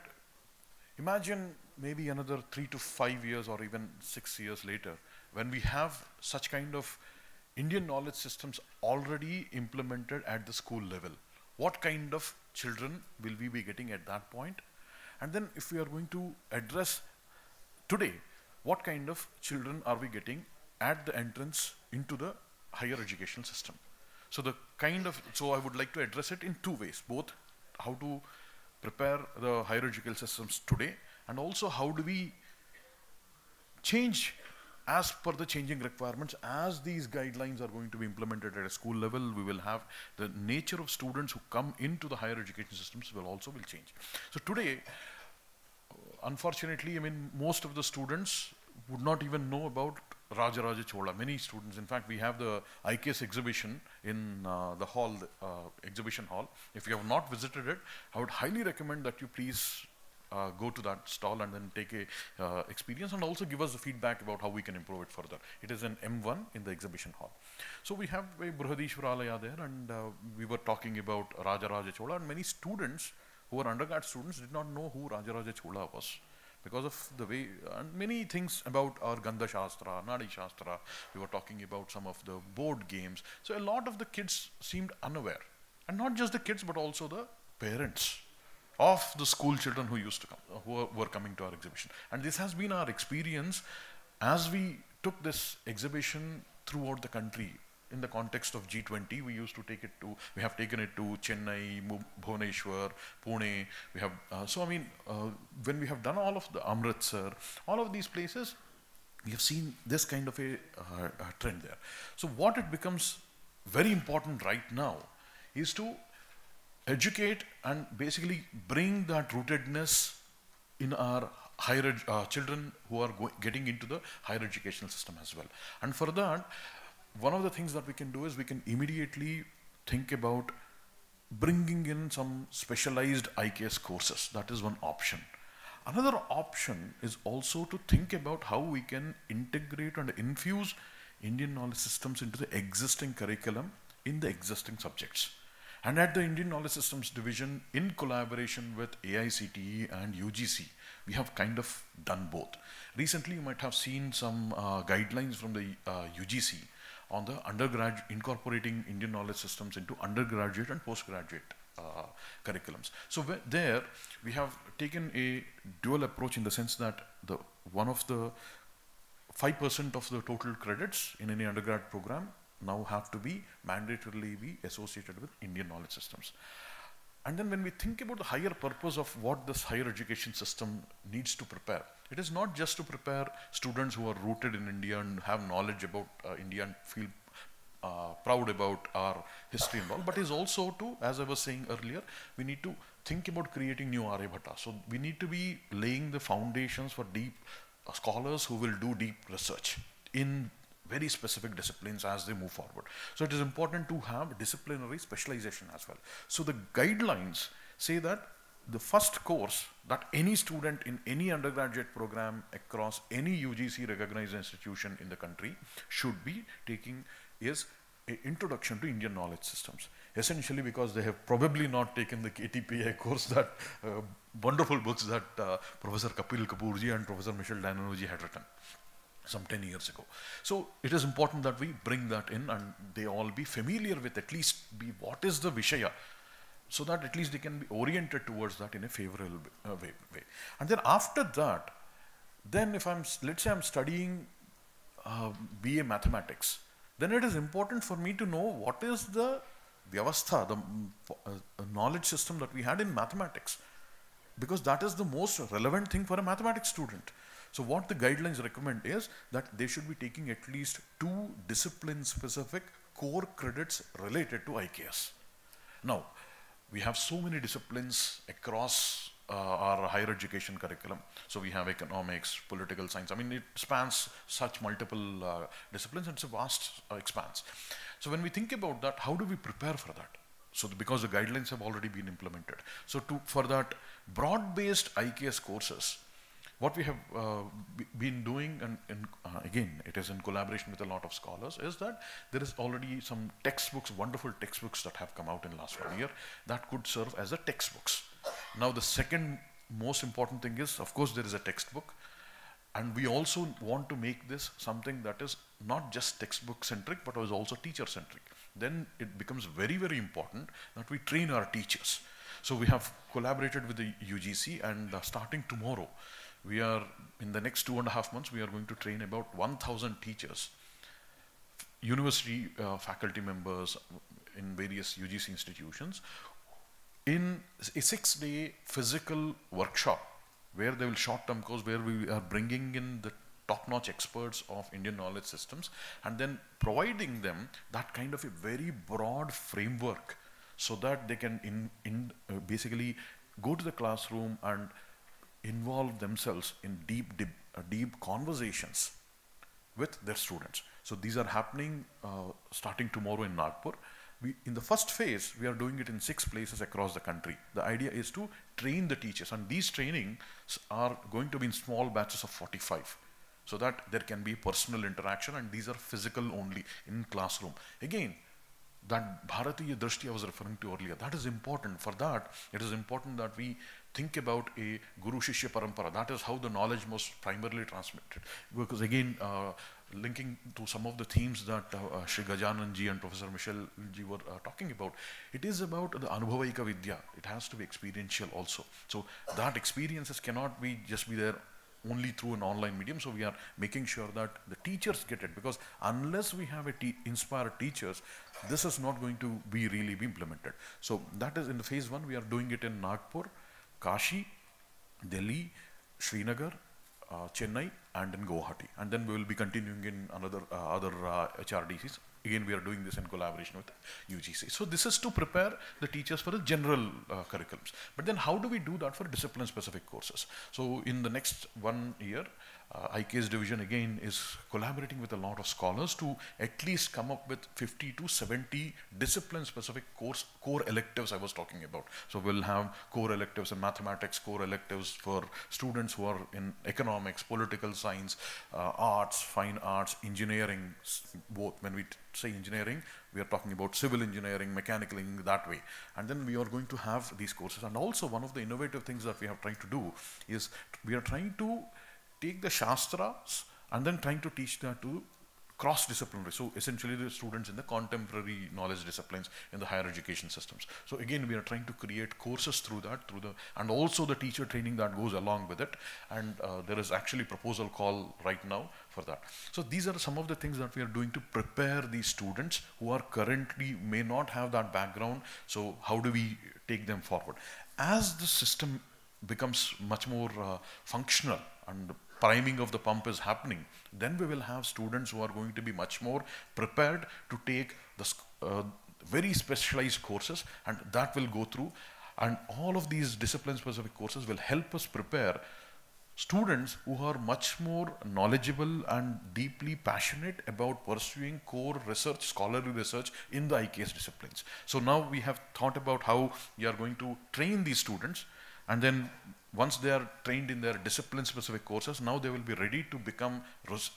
imagine maybe another 3 to 5 years or even 6 years later, when we have such kind of Indian knowledge systems already implemented at the school level. What kind of children will we be getting at that point? And then if we are going to address today, what kind of children are we getting at the entrance into the higher educational system? So so I would like to address it in two ways, both how to prepare the higher educational systems today and also how do we change as per the changing requirements. As these guidelines are going to be implemented at a school level, we will have the nature of students who come into the higher education systems will change. So today, unfortunately, I mean, most of the students would not even know about Rajaraja Chola. Many students, in fact, we have the IKS exhibition in the hall, exhibition hall. If you have not visited it, I would highly recommend that you please go to that stall and then take a experience and also give us the feedback about how we can improve it further. It is in M1 in the exhibition hall. So we have a Brihadishwaralaya there, and we were talking about Rajaraja Chola, and many students who were undergrad students did not know who Rajaraja Chola was because of the way, and many things about our Gandha Shastra, Nadi Shastra. We were talking about some of the board games. So a lot of the kids seemed unaware, and not just the kids but also the parents of the school children who used to come, who were coming to our exhibition. And this has been our experience as we took this exhibition throughout the country. In the context of G20, we have taken it to Chennai, Bhubaneswar, Pune. We have, when we have done all of the Amritsar, all of these places, we have seen this kind of a trend there. So what it becomes very important right now is to educate and basically bring that rootedness in our higher children who are getting into the higher educational system as well. And for that, one of the things that we can do is we can immediately think about bringing in some specialized IKS courses. That is one option. Another option is also to think about how we can integrate and infuse Indian knowledge systems into the existing curriculum in the existing subjects. And at the Indian Knowledge Systems Division, in collaboration with AICTE and UGC, we have kind of done both. Recently, you might have seen some guidelines from the UGC on the incorporating Indian knowledge systems into undergraduate and postgraduate curriculums. So there we have taken a dual approach in the sense that one of the 5% of the total credits in any undergrad program now have to be mandatorily be associated with Indian knowledge systems. And then when we think about the higher purpose of what this higher education system needs to prepare, it is not just to prepare students who are rooted in India and have knowledge about India and feel proud about our history and all, but is also to, as I was saying earlier, we need to think about creating new Aryabhatta. So we need to be laying the foundations for deep scholars who will do deep research in very specific disciplines as they move forward. So it is important to have disciplinary specialization as well. So the guidelines say that the first course that any student in any undergraduate program across any UGC recognized institution in the country should be taking is an introduction to Indian knowledge systems. Essentially because they have probably not taken the KTPI course, that wonderful books that Professor Kapil Kapoorji and Professor Michel Danoji had written some 10 years ago. So it is important that we bring that in and they all be familiar with at least what is the Vishaya, so that at least they can be oriented towards that in a favorable way. And then after that, then if let's say I'm studying BA Mathematics, then it is important for me to know what is the Vyavastha, the knowledge system that we had in mathematics, because that is the most relevant thing for a mathematics student. So what the guidelines recommend is that they should be taking at least 2 discipline-specific core credits related to IKS. Now, we have so many disciplines across our higher education curriculum. So we have economics, political science. I mean, it spans such multiple disciplines, and it's a vast expanse. So when we think about that, how do we prepare for that? So because the guidelines have already been implemented. So for that broad-based IKS courses, what we have been doing, and again, it is in collaboration with a lot of scholars, is that there is already some textbooks, wonderful textbooks that have come out in the last 1 year that could serve as a textbooks. Now, the second most important thing is, of course, there is a textbook, and we also want to make this something that is not just textbook centric, but is also teacher centric. Then it becomes very, very important that we train our teachers. So we have collaborated with the UGC, and starting tomorrow, we are, in the next 2.5 months, we are going to train about 1,000 teachers, university faculty members in various UGC institutions, in a 6-day physical workshop where they will short-term course, where we are bringing in the top-notch experts of Indian knowledge systems and then providing them that kind of a very broad framework so that they can basically go to the classroom and involve themselves in deep conversations with their students. So these are happening starting tomorrow in Nagpur. In the first phase, we are doing it in 6 places across the country. The idea is to train the teachers, and these trainings are going to be in small batches of 45, so that there can be personal interaction, and these are physical only in classroom. Again, that Bharatiya Drishti I was referring to earlier, that is important. For that, it is important that we think about a Guru Shishya Parampara. That is how the knowledge was primarily transmitted. Because again, linking to some of the themes that Shri Gajanan ji and Professor Michel ji were talking about, it is about the Anubhavaika Vidya. It has to be experiential also. So that experiences cannot be just be there only through an online medium. So we are making sure that the teachers get it, because unless we have inspired teachers, this is not going to be really be implemented. So that is in the phase 1. We are doing it in Nagpur, Kashi, Delhi, Srinagar, Chennai, and in Guwahati. And then we will be continuing in other HRDCs. Again, we are doing this in collaboration with UGC. So this is to prepare the teachers for the general curriculums. But then how do we do that for discipline-specific courses? So in the next 1 year, IKS division again is collaborating with a lot of scholars to at least come up with 50 to 70 discipline-specific core electives I was talking about. So we'll have core electives in mathematics, core electives for students who are in economics, political science, arts, fine arts, engineering, both. When we say engineering, we are talking about civil engineering, mechanical engineering, that way. And then we are going to have these courses. And also one of the innovative things that we have tried to do is we are trying to take the Shastras and then trying to teach that to cross-disciplinary, so essentially the students in the contemporary knowledge disciplines in the higher education systems. So again, we are trying to create courses through that, and also the teacher training that goes along with it, and there is actually proposal call right now for that. So these are some of the things that we are doing to prepare these students who are currently may not have that background. So how do we take them forward? As the system becomes much more functional and priming of the pump is happening, then we will have students who are going to be much more prepared to take the very specialized courses, and that will go through, and all of these discipline specific courses will help us prepare students who are much more knowledgeable and deeply passionate about pursuing core research, scholarly research in the IKS disciplines. So now we have thought about how we are going to train these students, and then once they are trained in their discipline specific courses, now they will be ready to become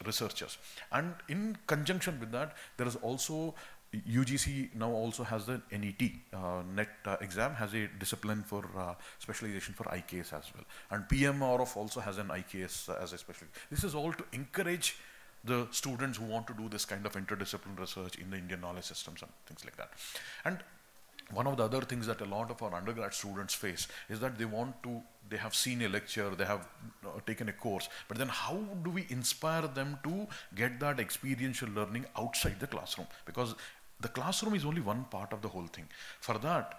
researchers. And in conjunction with that, there is also UGC now also has the NET, NET exam, has a discipline for specialization for IKS as well. And PMRF also has an IKS as a specialty. This is all to encourage the students who want to do this kind of interdisciplinary research in the Indian knowledge systems and things like that. And one of the other things that a lot of our undergrad students face is that they have seen a lecture, they have taken a course, but then how do we inspire them to get that experiential learning outside the classroom? Because the classroom is only one part of the whole thing. For that,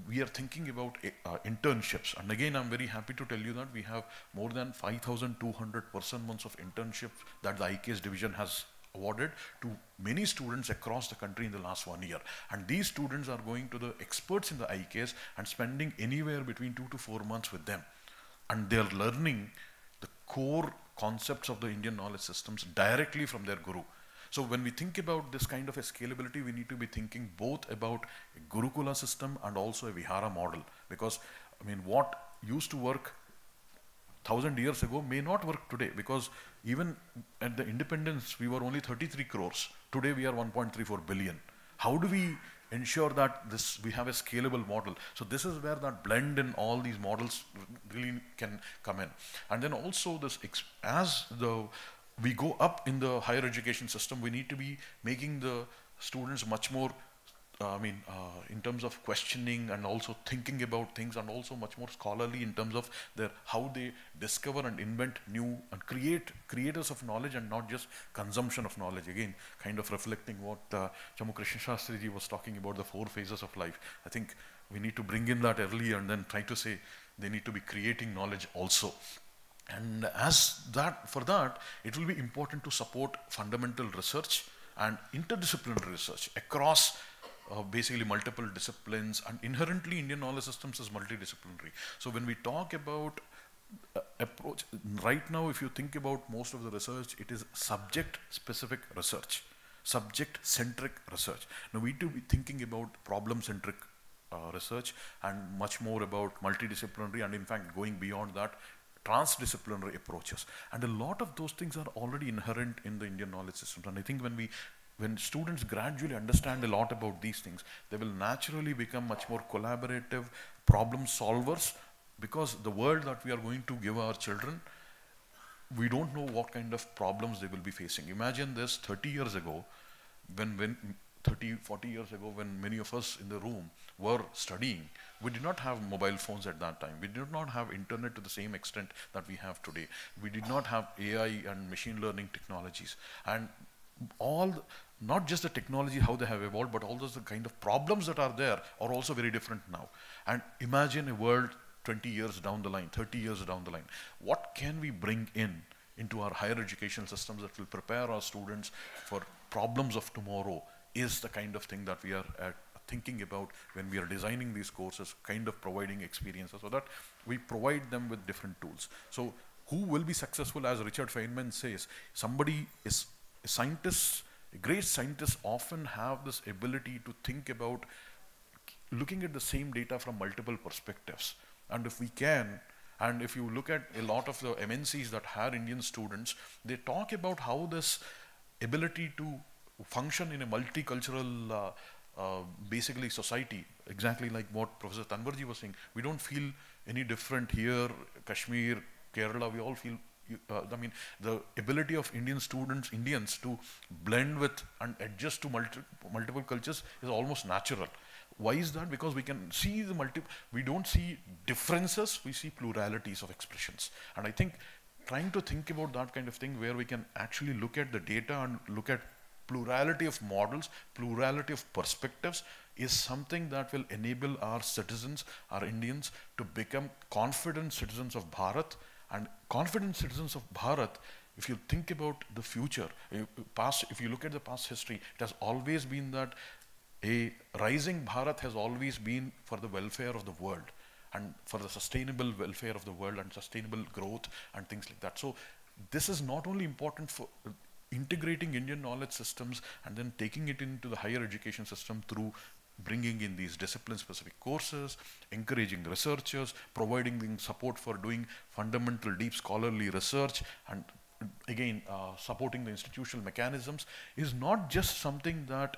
we are thinking about internships. And again, I'm very happy to tell you that we have more than 5,200 person months of internships that the IKS division has awarded to many students across the country in the last 1 year. And these students are going to the experts in the IKS and spending anywhere between 2 to 4 months with them. And they're learning the core concepts of the Indian knowledge systems directly from their guru. So when we think about this kind of a scalability, we need to be thinking both about a Gurukula system and also a Vihara model. Because, I mean, what used to work 1,000 years ago may not work today, because even at the independence, we were only 33 crores. Today, we are 1.34 billion. How do we ensure that we have a scalable model? So this is where that blend in all these models really can come in. And then also this, we go up in the higher education system, we need to be making the students much more in terms of questioning and also thinking about things, and also much more scholarly in terms of how they discover and invent new and creators of knowledge, and not just consumption of knowledge. Again, kind of reflecting what Chamu Krishna Shastri ji was talking about, the 4 phases of life. I think we need to bring in that early and then try to say they need to be creating knowledge also. And for that, it will be important to support fundamental research and interdisciplinary research across basically multiple disciplines, and inherently Indian knowledge systems is multidisciplinary. So when we talk about approach, right now if you think about most of the research, it is subject-specific research, subject-centric research. Now we need to be thinking about problem-centric research, and much more about multidisciplinary, and in fact going beyond that, transdisciplinary approaches. And a lot of those things are already inherent in the Indian knowledge systems. And I think when students gradually understand a lot about these things, they will naturally become much more collaborative problem solvers, because the world that we are going to give our children, we don't know what kind of problems they will be facing. Imagine this 30 years ago, 40 years ago, when many of us in the room were studying, we did not have mobile phones at that time. We did not have internet to the same extent that we have today. We did not have AI and machine learning technologies. And not just the technology, how they have evolved, but also the kind of problems that are there are also very different now. And imagine a world 20 years down the line, 30 years down the line. What can we bring into our higher education systems that will prepare our students for problems of tomorrow, is the kind of thing that we are thinking about when we are designing these courses, kind of providing experiences, so that we provide them with different tools. So who will be successful, as Richard Feynman says, great scientists often have this ability to think about looking at the same data from multiple perspectives. And if we can, and if you look at a lot of the MNCs that hire Indian students, they talk about how this ability to function in a multicultural basically society, exactly like what Professor Tanwarji was saying. We don't feel any different here, Kashmir, Kerala, we all feel I mean, the ability of Indians to blend with and adjust to multiple cultures is almost natural. Why is that? Because we can see we don't see differences, we see pluralities of expressions. And I think trying to think about that kind of thing where we can actually look at the data and look at plurality of models, plurality of perspectives is something that will enable our citizens, our Indians, to become confident citizens of Bharat. And confident citizens of Bharat, if you think about the future, if you look at the past history, it has always been that a rising Bharat has always been for the welfare of the world and for the sustainable welfare of the world and sustainable growth and things like that. So this is not only important for integrating Indian knowledge systems and then taking it into the higher education system through bringing in these discipline-specific courses, encouraging researchers, providing them support for doing fundamental deep scholarly research, and again supporting the institutional mechanisms is not just something that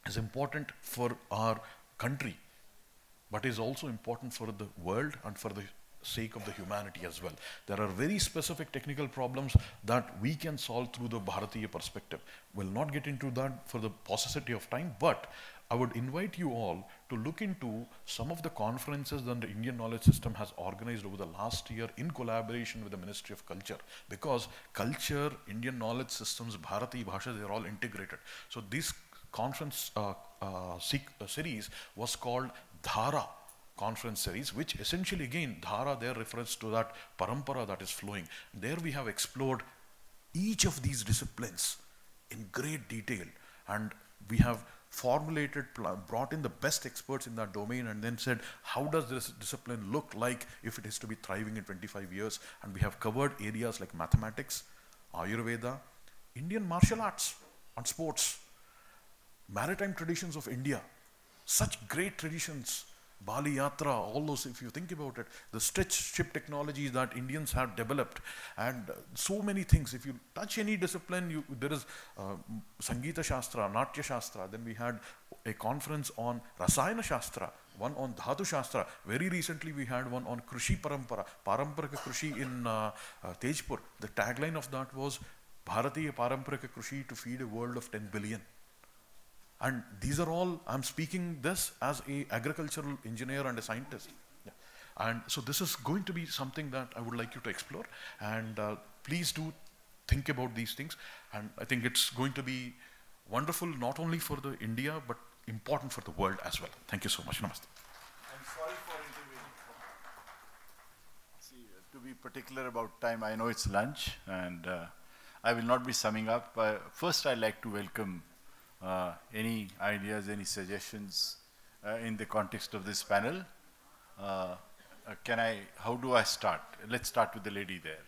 is important for our country, but is also important for the world and for the sake of the humanity as well. There are very specific technical problems that we can solve through the Bharatiya perspective. We'll not get into that for the paucity of time, but I would invite you all to look into some of the conferences that the Indian knowledge system has organized over the last year in collaboration with the Ministry of Culture, because culture, Indian knowledge systems, Bharati Bhasha, they're all integrated. So this conference series was called Dhara conference series, which essentially, again, Dhara there refers to that parampara that is flowing. There we have explored each of these disciplines in great detail, and we have formulated, brought in the best experts in that domain and then said, how does this discipline look like if it is to be thriving in 25 years? And we have covered areas like mathematics, Ayurveda, Indian martial arts and sports, maritime traditions of India, such great traditions, Bali Yatra, all those, if you think about it, the stretch ship technologies that Indians have developed, and so many things. If you touch any discipline, there is Sangeeta Shastra, Natya Shastra, then we had a conference on Rasayana Shastra, one on Dhatu Shastra. Very recently we had one on Krushi Parampara, Paramparika Krushi in Tejpur. The tagline of that was Bharatiya Paramparika Krushi to feed a world of 10 billion. And these are all, I'm speaking this as a agricultural engineer and a scientist. Yeah. And so this is going to be something that I would like you to explore. And please do think about these things. And I think it's going to be wonderful, not only for the India, but important for the world as well. Thank you so much. Namaste. I'm sorry for intervening. See, to be particular about time, I know it's lunch, and I will not be summing up. First, I'd like to welcome any ideas, any suggestions in the context of this panel. How do I start? Let's start with the lady there.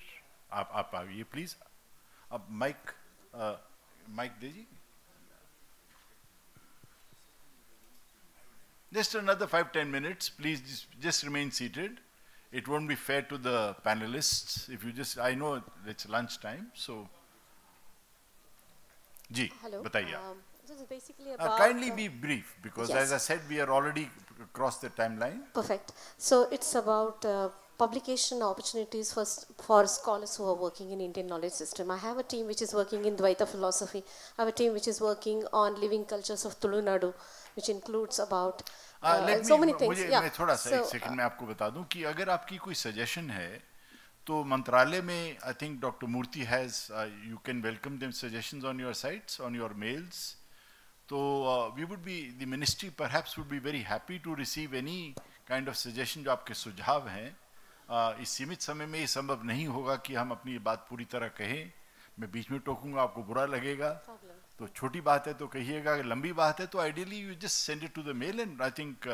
Aap aaviye, please. Mic deji. Just another 5-10 minutes. Please just remain seated. It won't be fair to the panelists if you just, I know it's lunchtime, so. Ji, hello. bataiye. This is basically about... kindly be brief, because yes. as I said, we are already across the timeline. Perfect. So it's about publication opportunities for scholars who are working in Indian knowledge system. I have a team which is working in Dvaita philosophy. I have a team which is working on living cultures of Tamil Nadu, which includes about so many things. मैं थोड़ा सा एक second में आपको बता दूं कि अगर आपकी कोई सजेशन है तो मंत्रालय में I think Dr. Murthy has you can welcome them suggestions on your sites, on your mails. So we would be, the ministry perhaps would be very happy to receive any kind of suggestion जो आपके सुझाव हैं. इस सीमित समय में ये संभव नहीं होगा कि हम अपनी बात पूरी तरह कहें. मैं बीच में टोकूंगा, आपको बुरा लगेगा. तो छोटी बात है तो कहिएगा, अगर लंबी बात है तो ideally you just send it to the mail, and I think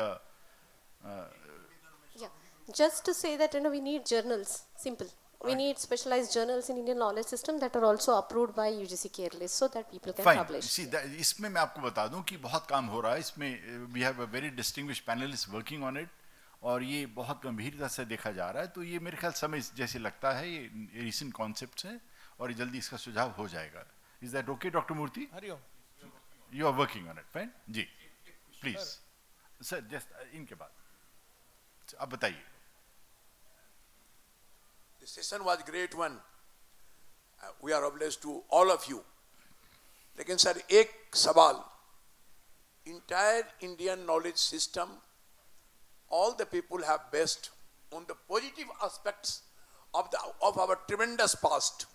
just to say that we need journals, simple. We need specialized journals in Indian knowledge system that are also approved by UGC care list so that people can publish. See, इसमें मैं आपको बता दूं कि बहुत काम हो रहा है इसमें. We have a very distinguished panelists working on it, और ये बहुत गंभीरता से देखा जा रहा है. तो ये मेरे ख्याल समय जैसे लगता है, ये recent concepts हैं और जल्दी इसका सुझाव हो जाएगा. Is that okay, Dr. Murthy? You are working on it, fine? Ji, please. Sir, just इनके बाद आप बताइए. The session was great one. we are obliged to all of you. लेकिन सर एक सवाल, entire Indian knowledge system, all the people have based on the positive aspects of our tremendous past.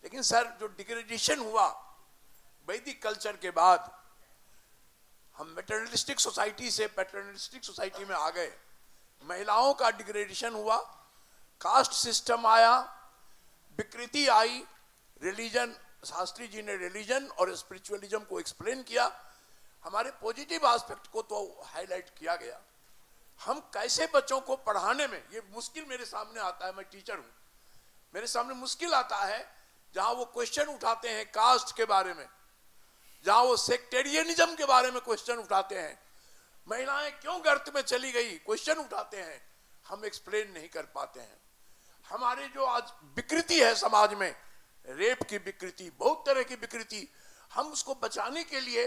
लेकिन sir जो degradation हुआ वैदिक culture के बाद, हम मेटरनलिस्टिक सोसाइटी से पैटर्नलिस्टिक सोसाइटी में आ गए, महिलाओं का डिग्रेडेशन हुआ, कास्ट सिस्टम आया, विकृति आई, रिलीजन, शास्त्री जी ने रिलीजन और स्पिरिचुअलिज्म को एक्सप्लेन किया, हमारे पॉजिटिव एस्पेक्ट को तो हाईलाइट किया गया। हम कैसे बच्चों को पढ़ाने में, ये मुश्किल मेरे सामने आता है, मैं टीचर हूँ, मेरे सामने मुश्किल आता है जहां वो क्वेश्चन उठाते हैं कास्ट के बारे में, जहां वो सेक्टेरियनिज्म के बारे में क्वेश्चन उठाते हैं, महिलाएं क्यों गर्त में चली गई क्वेश्चन उठाते हैं, हम एक्सप्लेन नहीं कर पाते हैं। हमारे जो आज विकृति है समाज में, रेप की विकृति, बहुत तरह की विकृति, हम उसको बचाने के लिए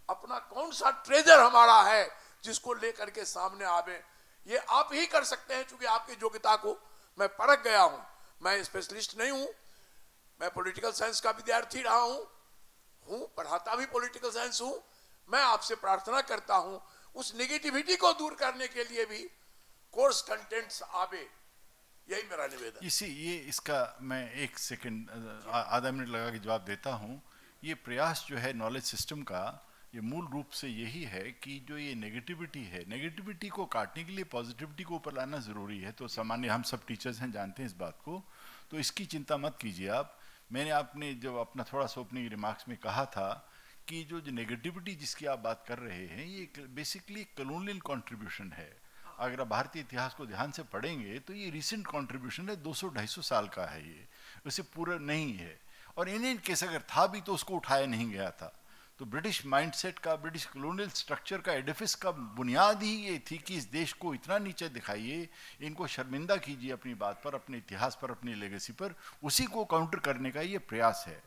अपना कौन सा ट्रेजर हमारा है जिसको लेकर के सामने आवे, ये आप ही कर सकते हैं। क्योंकि आपकी योग्यता को मैं परख गया हूं, मैं स्पेशलिस्ट नहीं हूं, मैं पॉलिटिकल साइंस का विद्यार्थी रहा हूं, पढ़ाता भी पॉलिटिकल साइंस हूं। मैं आपसे प्रार्थना करता हूं उस नेगेटिविटी को दूर करने के लिए भी कोर्स कंटेंट्स आवे, यही मेरा निवेदन। ये इसका मैं एक सेकंड आधा मिनट लगा के जवाब देता हूं। ये प्रयास जो है नॉलेज सिस्टम का, ये मूल रूप से यही है कि जो ये नेगेटिविटी है, नेगेटिविटी को काटने के लिए पॉजिटिविटी को ऊपर लाना ज़रूरी है। तो सामान्य हम सब टीचर्स हैं, जानते हैं इस बात को, तो इसकी चिंता मत कीजिए आप। मैंने आपने जब अपना थोड़ा सा ओपनिंग रिमार्क्स में कहा था कि जो नेगेटिविटी जिसकी आप बात कर रहे हैं, ये बेसिकली कॉलोनियल कंट्रीब्यूशन है। अगर आप भारतीय इतिहास को ध्यान से पढ़ेंगे तो ये रिसेंट कंट्रीब्यूशन है, 200-250 साल का है, ये वैसे पूरा नहीं है। और इन केस अगर था भी तो उसको उठाया नहीं गया था। तो ब्रिटिश माइंडसेट का, ब्रिटिश कॉलोनियल स्ट्रक्चर का एडिफिस का बुनियाद ही ये थी कि इस देश को इतना नीचे दिखाइए, इनको शर्मिंदा कीजिए अपनी बात पर, अपने इतिहास पर, अपनी लेगेसी पर, उसी को काउंटर करने का ये प्रयास है।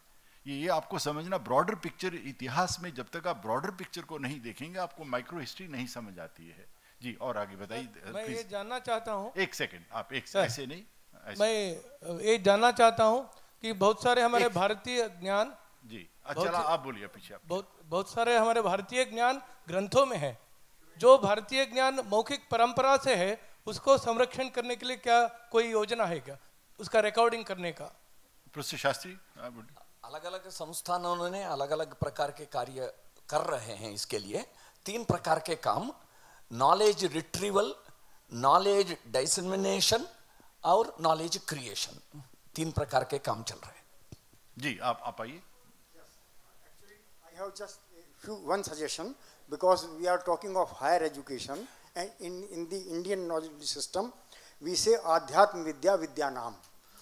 ये आपको समझना, ब्रॉडर पिक्चर, इतिहास में जब तक आप ब्रॉडर पिक्चर को नहीं देखेंगे आपको माइक्रो हिस्ट्री नहीं समझ आती है। जी, और आगे बताइए। मैं ये जानना चाहता हूँ, एक सेकंड, आप एक ऐसे नहीं, मैं ये जानना चाहता हूँ कि बहुत सारे हमारे भारतीय ज्ञान, जी अच्छा आप बोलिए पीछे, बहुत सारे हमारे भारतीय ज्ञान ग्रंथों में है। जो भारतीय ज्ञान मौखिक परंपरा से है उसको संरक्षण करने के लिए क्या कोई योजना है क्या, उसका रिकॉर्डिंग करने का? प्रोफेसर शास्त्री, अलग अलग संस्थानों ने अलग अलग प्रकार के कार्य कर रहे हैं। इसके लिए 3 प्रकार के काम, नॉलेज रिट्रीवल, नॉलेज डिसेमिनेशन और नॉलेज क्रिएशन, 3 प्रकार के काम चल रहे हैं। जी आप आइए। I have just one suggestion, because we are talking of higher education, and in the Indian knowledge system we say Adhyatma Vidya Vidyanam.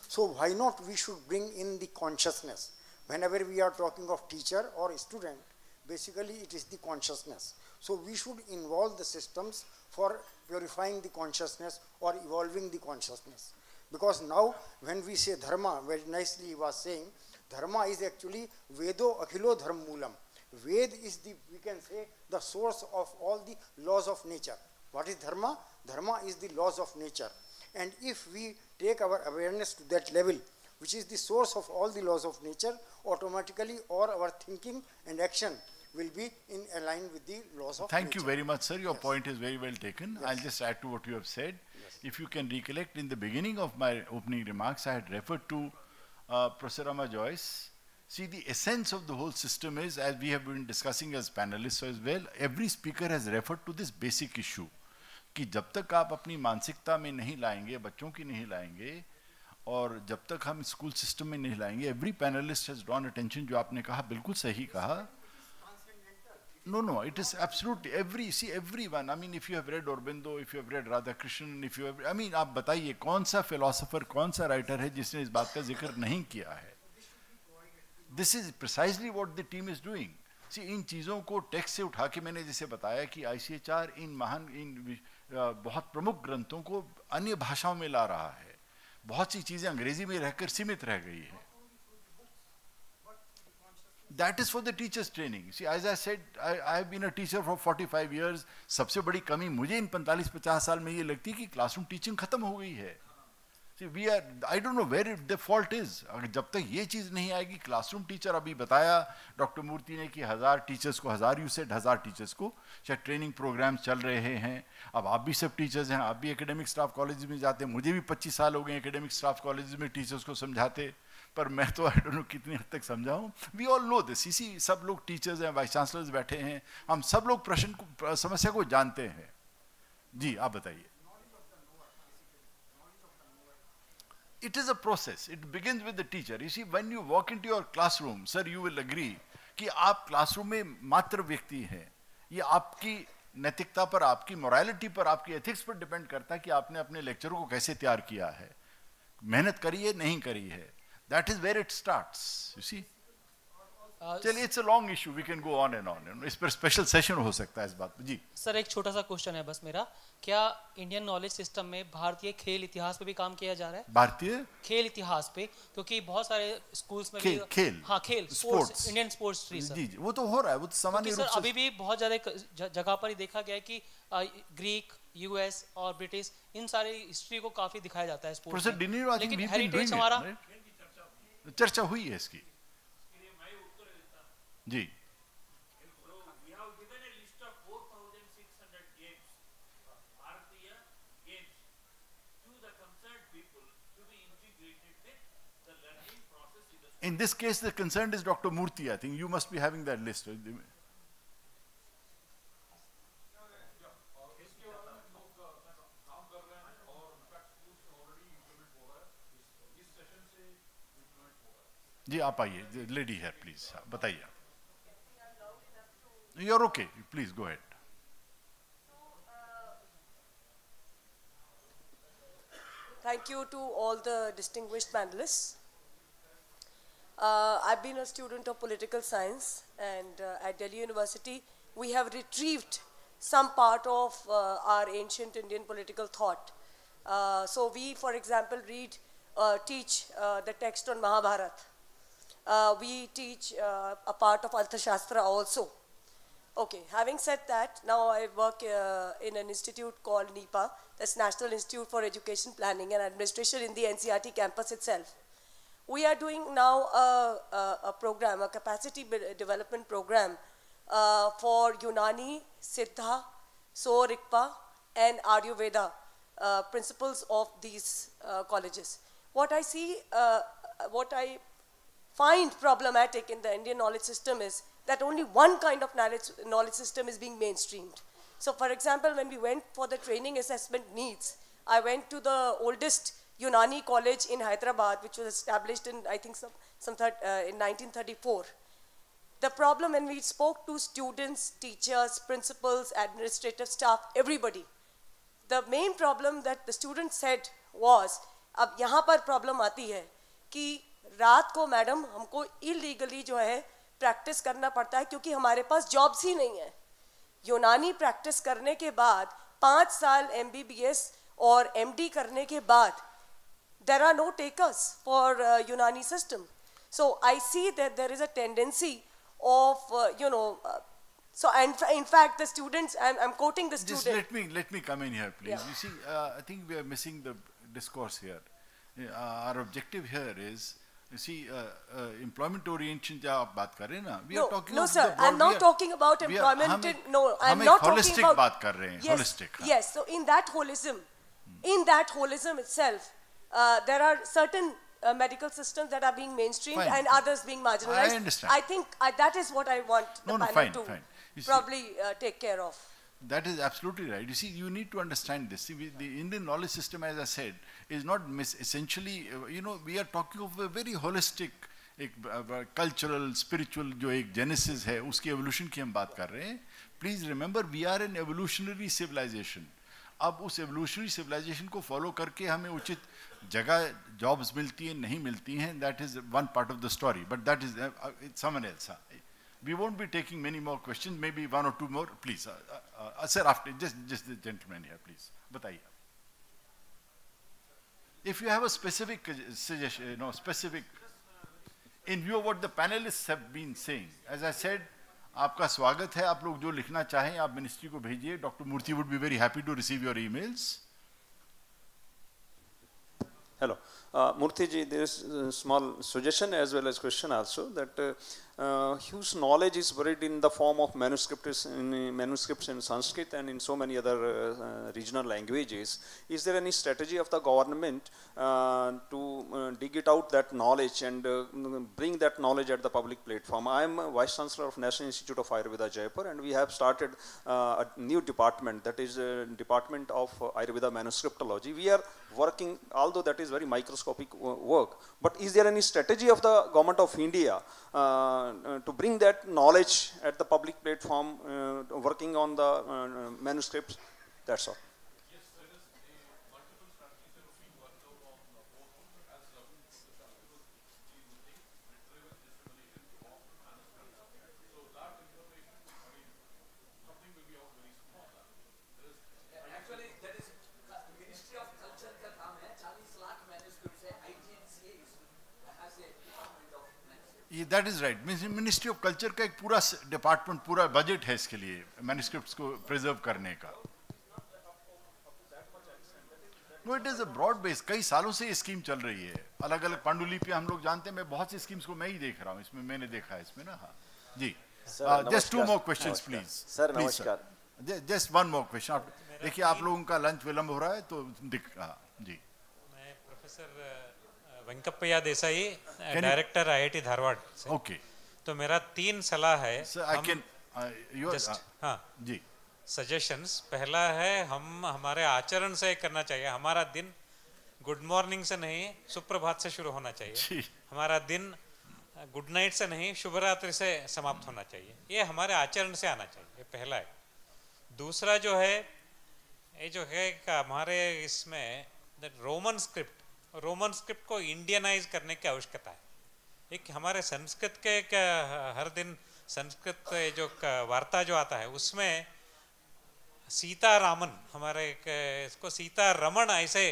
So why not we should bring in the consciousness whenever we are talking of teacher or student? Basically it is the consciousness. So we should involve the systems for purifying the consciousness or evolving the consciousness. Because now when we say dharma, very nicely he was saying, dharma is actually Vedo Akhilo Dharma Moolam. Ved is the, we can say, the source of all the laws of nature. What is dharma? Dharma is the laws of nature. And if we take our awareness to that level, which is the source of all the laws of nature, automatically all our thinking and action will be in line with the laws of nature. Thank you very much, sir. Your point is very well taken. I'll just add to what you have said. If you can recollect, in the beginning of my opening remarks, I had referred to Professor Rama Joyce. See, the essence of the whole system is, as we have been discussing as panelists as well, every speaker has referred to this basic issue, कि जब तक आप अपनी मानसिकता में नहीं लाएंगे, बच्चों की नहीं लाएंगे, और जब तक हम स्कूल सिस्टम में नहीं लाएंगे, every panelist has drawn attention, जो आपने कहा बिल्कुल सही कहा. No, it is absolutely everyone. I mean, if you have read Aurobindo, if you have read Radhakrishnan, if you have, I mean, आप बताइए कौन सा philosopher, कौन सा writer है जिसने इस बात का जिक्र नहीं किया है? This is precisely what the team is doing. See, इन चीज़ों को टेक्स्ट से उठा के मैंने जैसे बताया कि ICHR इन बहुत प्रमुख ग्रंथों को अन्य भाषाओं में ला रहा है. बहुत सी चीज़ें अंग्रेजी में रहकर सीमित रह गई है. That is for the teachers training. See, as I said, I have been a teacher for 45 years. सबसे बड़ी कमी मुझे इन 45-50 साल में ये लगती है कि क्लासरूम टीचिंग खत्म हो गई है. See, I don't know where the fault is. जब तक ये चीज़ नहीं आएगी, क्लासरूम टीचर अभी बताया डॉक्टर मूर्ति ने कि 1000 टीचर्स को, 1000 you said 1000 टीचर्स को शायद ट्रेनिंग प्रोग्राम चल रहे हैं. अब आप भी सब टीचर्स हैं, आप भी एकेडमिक स्टाफ कॉलेज में जाते हैं, मुझे भी 25 साल हो गए एकेडमिक स्टाफ कॉलेज में टीचर्स को समझाते, पर मैं तो आई डोंट नो कितनी हद तक समझाऊं. We all know this. इसी सब लोग टीचर्स हैं, वाइस चांसलर्स बैठे हैं, हम सब लोग समस्या को जानते हैं. जी आप बताइए. It is a process. It begins with the teacher. You see, when you walk into your classroom, sir, you will agree कि आप क्लासरूम में मात्र व्यक्ति हैं. ये आपकी नैतिकता पर, आपकी मोरालिटी पर, आपकी एथिक्स पर डिपेंड करता है कि आपने अपने लेक्चरों को कैसे तैयार किया है, मेहनत करी है, नहीं करी है. That is where it starts. You see. चलिए, it's a long issue. We can go on and on. इस पर स्पेशल सेशन हो सकता है इस बात पर. जी सर, एक छोटा सा क्वेश्चन है बस मेरा. क्या इंडियन नॉलेज सिस्टम में भारतीय खेल इतिहास पे भी काम किया जा रहा है? भारतीय खेल इतिहास पे, क्योंकि बहुत सारे स्कूल्स में खेल हाँ, खेल sports, Indian sports history sir. जी वो तो हो रहा है, वो तो सामान्य रूप से. अभी भी बहुत ज्यादा जगह पर ही देखा गया है कि ग्रीक, यूएस और ब्रिटिश, इन सारी हिस्ट्री को काफी दिखाया जाता है स्पोर्ट्स में. लेकिन हेरिटेज हमारा चर्चा हुई है इसकी. जी In this case, the concerned is Dr. Murthy. I think you must be having that list. जी आप आइए, लेडी है, प्लीज बताइए. You're okay. Please go ahead. Thank you to all the distinguished panelists. I've been a student of political science, and at Delhi University, we have retrieved some part of our ancient Indian political thought. So we, for example, teach the text on Mahabharata. We teach a part of Arthashastra also. Okay, having said that, now I work in an institute called NIPA, that's National Institute for Education Planning and Administration in the NCRT campus itself. We are doing now a program, a capacity development program for Unani, Siddha, So Rigpa, and Ayurveda principles of these colleges. What I see, what I find problematic in the Indian knowledge system is that only one kind of knowledge system is being mainstreamed. So for example, when we went for the training assessment needs, I went to the oldest Unani college in Hyderabad, which was established in, I think, in 1934. The problem when we spoke to students, teachers, principals, administrative staff, everybody, the main problem that the students said was, अब यहाँ पर problem आती है कि रात को madam हमको illegally जो है प्रैक्टिस करना पड़ता है क्योंकि हमारे पास जॉब्स ही नहीं है. यूनानी प्रैक्टिस करने के बाद 5 साल MBBS और MD करने के बाद there are no takers for Unani system. So I see that there is a tendency of so in fact the students, I'm quoting the student. Just let me come in here, please. Yeah. You see, I think we are missing the discourse here. Our objective here is, you see, employment orientation जो आप बात कर रहे हैं ना, we are talking no about sir, the broad, I'm not talking about employment. No, I'm not talking holistic about बात कर रहे हैं, yes, holistic. Yes, so in that holism itself, there are certain medical systems that are being mainstreamed and others being marginalized. I understand. I think that is what I want the panel to probably take care of. That is absolutely right. You see, you need to understand this. See, the Indian knowledge system, as I said, is not essentially, we are talking of a very holistic, cultural, spiritual, जो एक genesis है, उसकी evolution की हम बात कर रहे हैं. Please remember, we are an evolutionary civilization. अब उस evolutionary civilization को follow करके हमें उचित जगह jobs मिलती हैं, नहीं मिलती हैं. That is one part of the story. But that is someone else. We won't be taking many more questions, maybe one or two more, please. Sir, after, just the gentleman here, please. Bataiye. If you have a specific suggestion, specific, in view of what the panelists have been saying, as I said, आपका स्वागत है, आप लोग जो लिखना चाहें, आप ministry को भेजिए. Dr. Murthy would be very happy to receive your emails. Hello. Murthy ji, there is a small suggestion as well as question also that huge knowledge is buried in the form of manuscripts in Sanskrit and in so many other regional languages. Is there any strategy of the government to dig it out that knowledge and bring that knowledge at the public platform? I am Vice Chancellor of National Institute of Ayurveda, Jaipur, and we have started a new department, that is Department of Ayurveda Manuscriptology. We are working, although that is very microscopic work, but is there any strategy of the government of India to bring that knowledge at the public platform, working on the manuscripts? That's all. That is right. Ministry of culture का एक पूरा department, पूरा budget है इसके लिए manuscripts को preserve करने का. No, it is a broad base. कई सालों से ये स्कीम चल रही है. अलग अलग पांडुलिपि हम लोग जानते हैं. मैं बहुत सी स्कीम्स को मैं ही देख रहा हूँ इसमें, मैंने देखा है इसमें ना. हाँ जी. Just 2 more questions please. Sir नमस्कार. Just 1 more question. देखिए आप लोगों का लंच विलंब हो रहा है तो जी. मैं professor Venkappayya Desai, director IIT Dharwad से. ओके. तो मेरा 3 सलाह है. हाँ जी. सजेशंस. पहला है, हम हमारे आचरण से करना चाहिए. हमारा दिन गुड मॉर्निंग से नहीं सुप्रभात से शुरू होना चाहिए. हमारा दिन गुड नाइट से नहीं शुभ रात्रि से समाप्त होना चाहिए. ये हमारे आचरण से आना चाहिए. ये पहला है. दूसरा जो है, ये जो है हमारे इसमें रोमन स्क्रिप्ट को इंडियनाइज करने की आवश्यकता है. एक हमारे संस्कृत के हर दिन संस्कृत जो वार्ता जो आता है उसमें सीता रामन, हमारे इसको सीता रमन ऐसे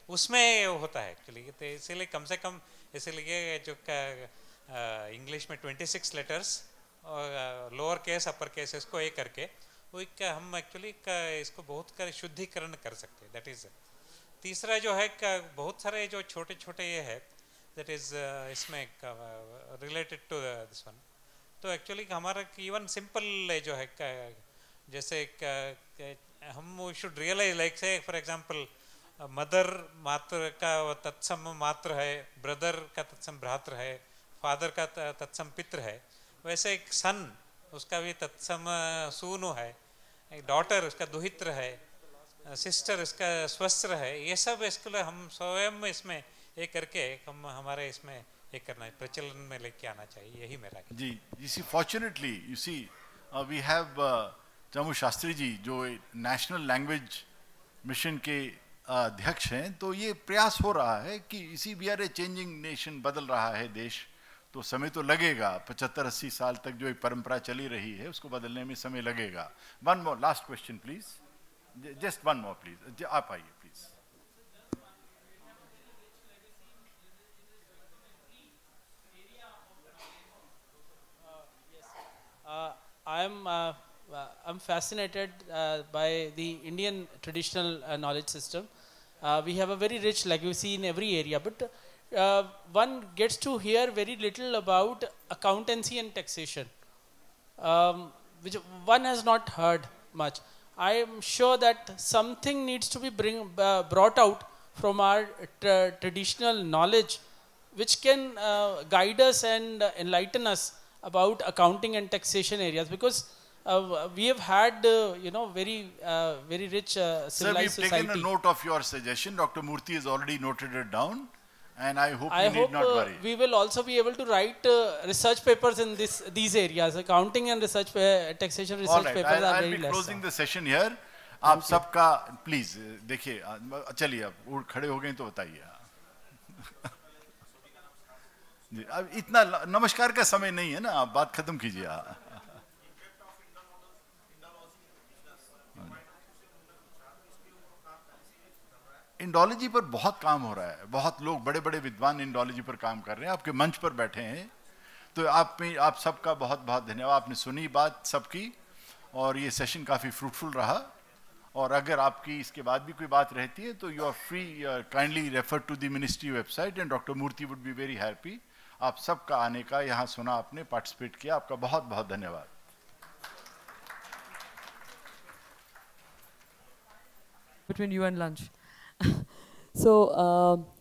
उसमें होता है एक्चुअली. तो इसीलिए कम से कम इसीलिए जो इंग्लिश में 26 लेटर्स और लोअर केस अपर केस इसको एक करके वो हम एक्चुअली इसको बहुत शुद्धिकरण कर सकते हैं. That is. तीसरा जो है बहुत सारे जो छोटे छोटे ये है दैट इज इसमें रिलेटेड टू दिस वन. तो एक्चुअली हमारा इवन सिंपल जो है जैसे हम शुड रियलाइज लाइक से फॉर एग्जांपल मदर मातृ का तत्सम मातृ है, ब्रदर का तत्सम भ्रातृ है, फादर का तत्सम पितृ है. वैसे एक सन उसका भी तत्सम सूनु है, एक डॉटर उसका दुहित्र है, सिस्टर इसका स्वस्त्र है. ये सब इसके लिए हम स्वयं इसमें ये करके हम हमारे इसमें ये करना है, प्रचलन में लेके आना चाहिए. यही मेरा जी. You see fortunately you see we have Chamu Shastri जी जो नेशनल लैंग्वेज मिशन के अध्यक्ष हैं. तो ये प्रयास हो रहा है कि इसी we are a changing nation, बदल रहा है देश. तो समय तो लगेगा. 75-80 साल तक जो एक परंपरा चली रही है उसको बदलने में समय लगेगा. 1 more last question please. Just 1 more please. आप आइए please. I'm fascinated by the Indian traditional knowledge system. We have a very rich legacy in every area, but one gets to hear very little about accountancy and taxation, which one has not heard much. I am sure that something needs to be brought out from our traditional knowledge, which can guide us and enlighten us about accounting and taxation areas, because we have had very rich civilized Sir, we've society. taken a note of your suggestion. Dr. Murthy has already noted it down, and I hope you need not worry. We will also be able to write research papers in these areas. Accounting and research taxation research papers are very less. I'll be closing the session here. आप सबका please देखिए. चलिए आप खड़े हो गए तो बताइए. जी, अब इतना नमस्कार का समय नहीं है ना, आप बात खत्म कीजिए. इंडोलॉजी पर बहुत काम हो रहा है. बहुत लोग बड़े बड़े विद्वान इंडोलॉजी पर काम कर रहे हैं. आपके मंच पर बैठे हैं. तो आप सबका बहुत बहुत धन्यवाद. आपने सुनी बात सबकी और ये सेशन काफ़ी फ्रूटफुल रहा. और अगर आपकी इसके बाद भी कोई बात रहती है तो you are free, kindly refer to the ministry website and doctor Murthy would be very happy. आप सबका आने का, यहाँ सुना आपने, पार्टिसिपेट किया, आपका बहुत बहुत धन्यवाद। Between you and lunch. So,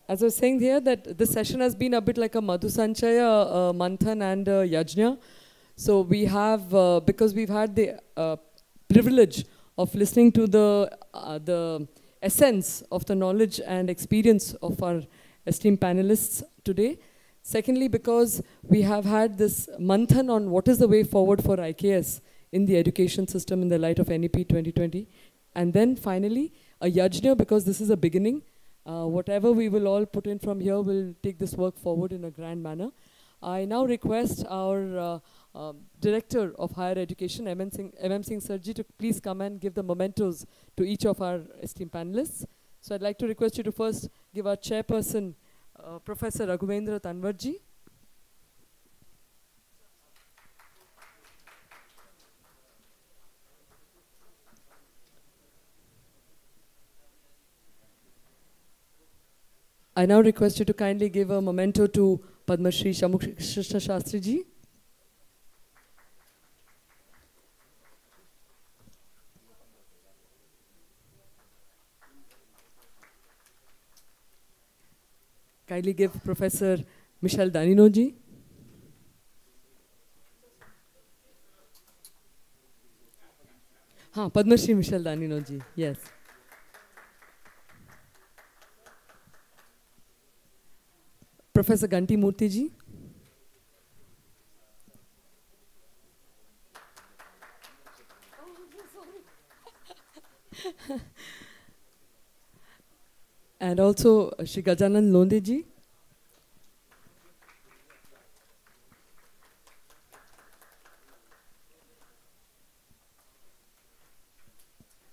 as I was saying here, that this session has been a bit like a Madhu Sanchaya, Manthan and Yajna. So we have, because we've had the privilege of listening to the essence of the knowledge and experience of our esteemed panelists today. Secondly, because we have had this Manthan on what is the way forward for IKS in the education system in the light of NEP 2020. And then finally, a Yajna, because this is a beginning. Whatever we will all put in from here will take this work forward in a grand manner. I now request our Director of Higher Education, M.M. Singh Sarji, to please come and give the mementos to each of our esteemed panelists. So I'd like to request you to first give our chairperson, Professor Raghavendra Tanwarji. I now request you to kindly give a memento to Padma Shri Shamukh-Krishna Shastri ji. Kindly give Professor Michel Danino ji. Padma Shri Michel Danino ji, yes. Professor Ganti Murthy ji. And also Shri Gajanan Londe ji.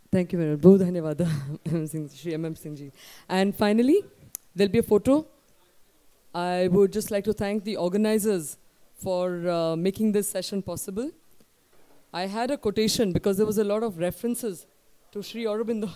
Thank you very much. Bahut dhanyawad, Shri M.M. Singh ji. And finally, there'll be a photo. I would just like to thank the organizers for making this session possible. I had a quotation because there was a lot of references to Sri Aurobindo.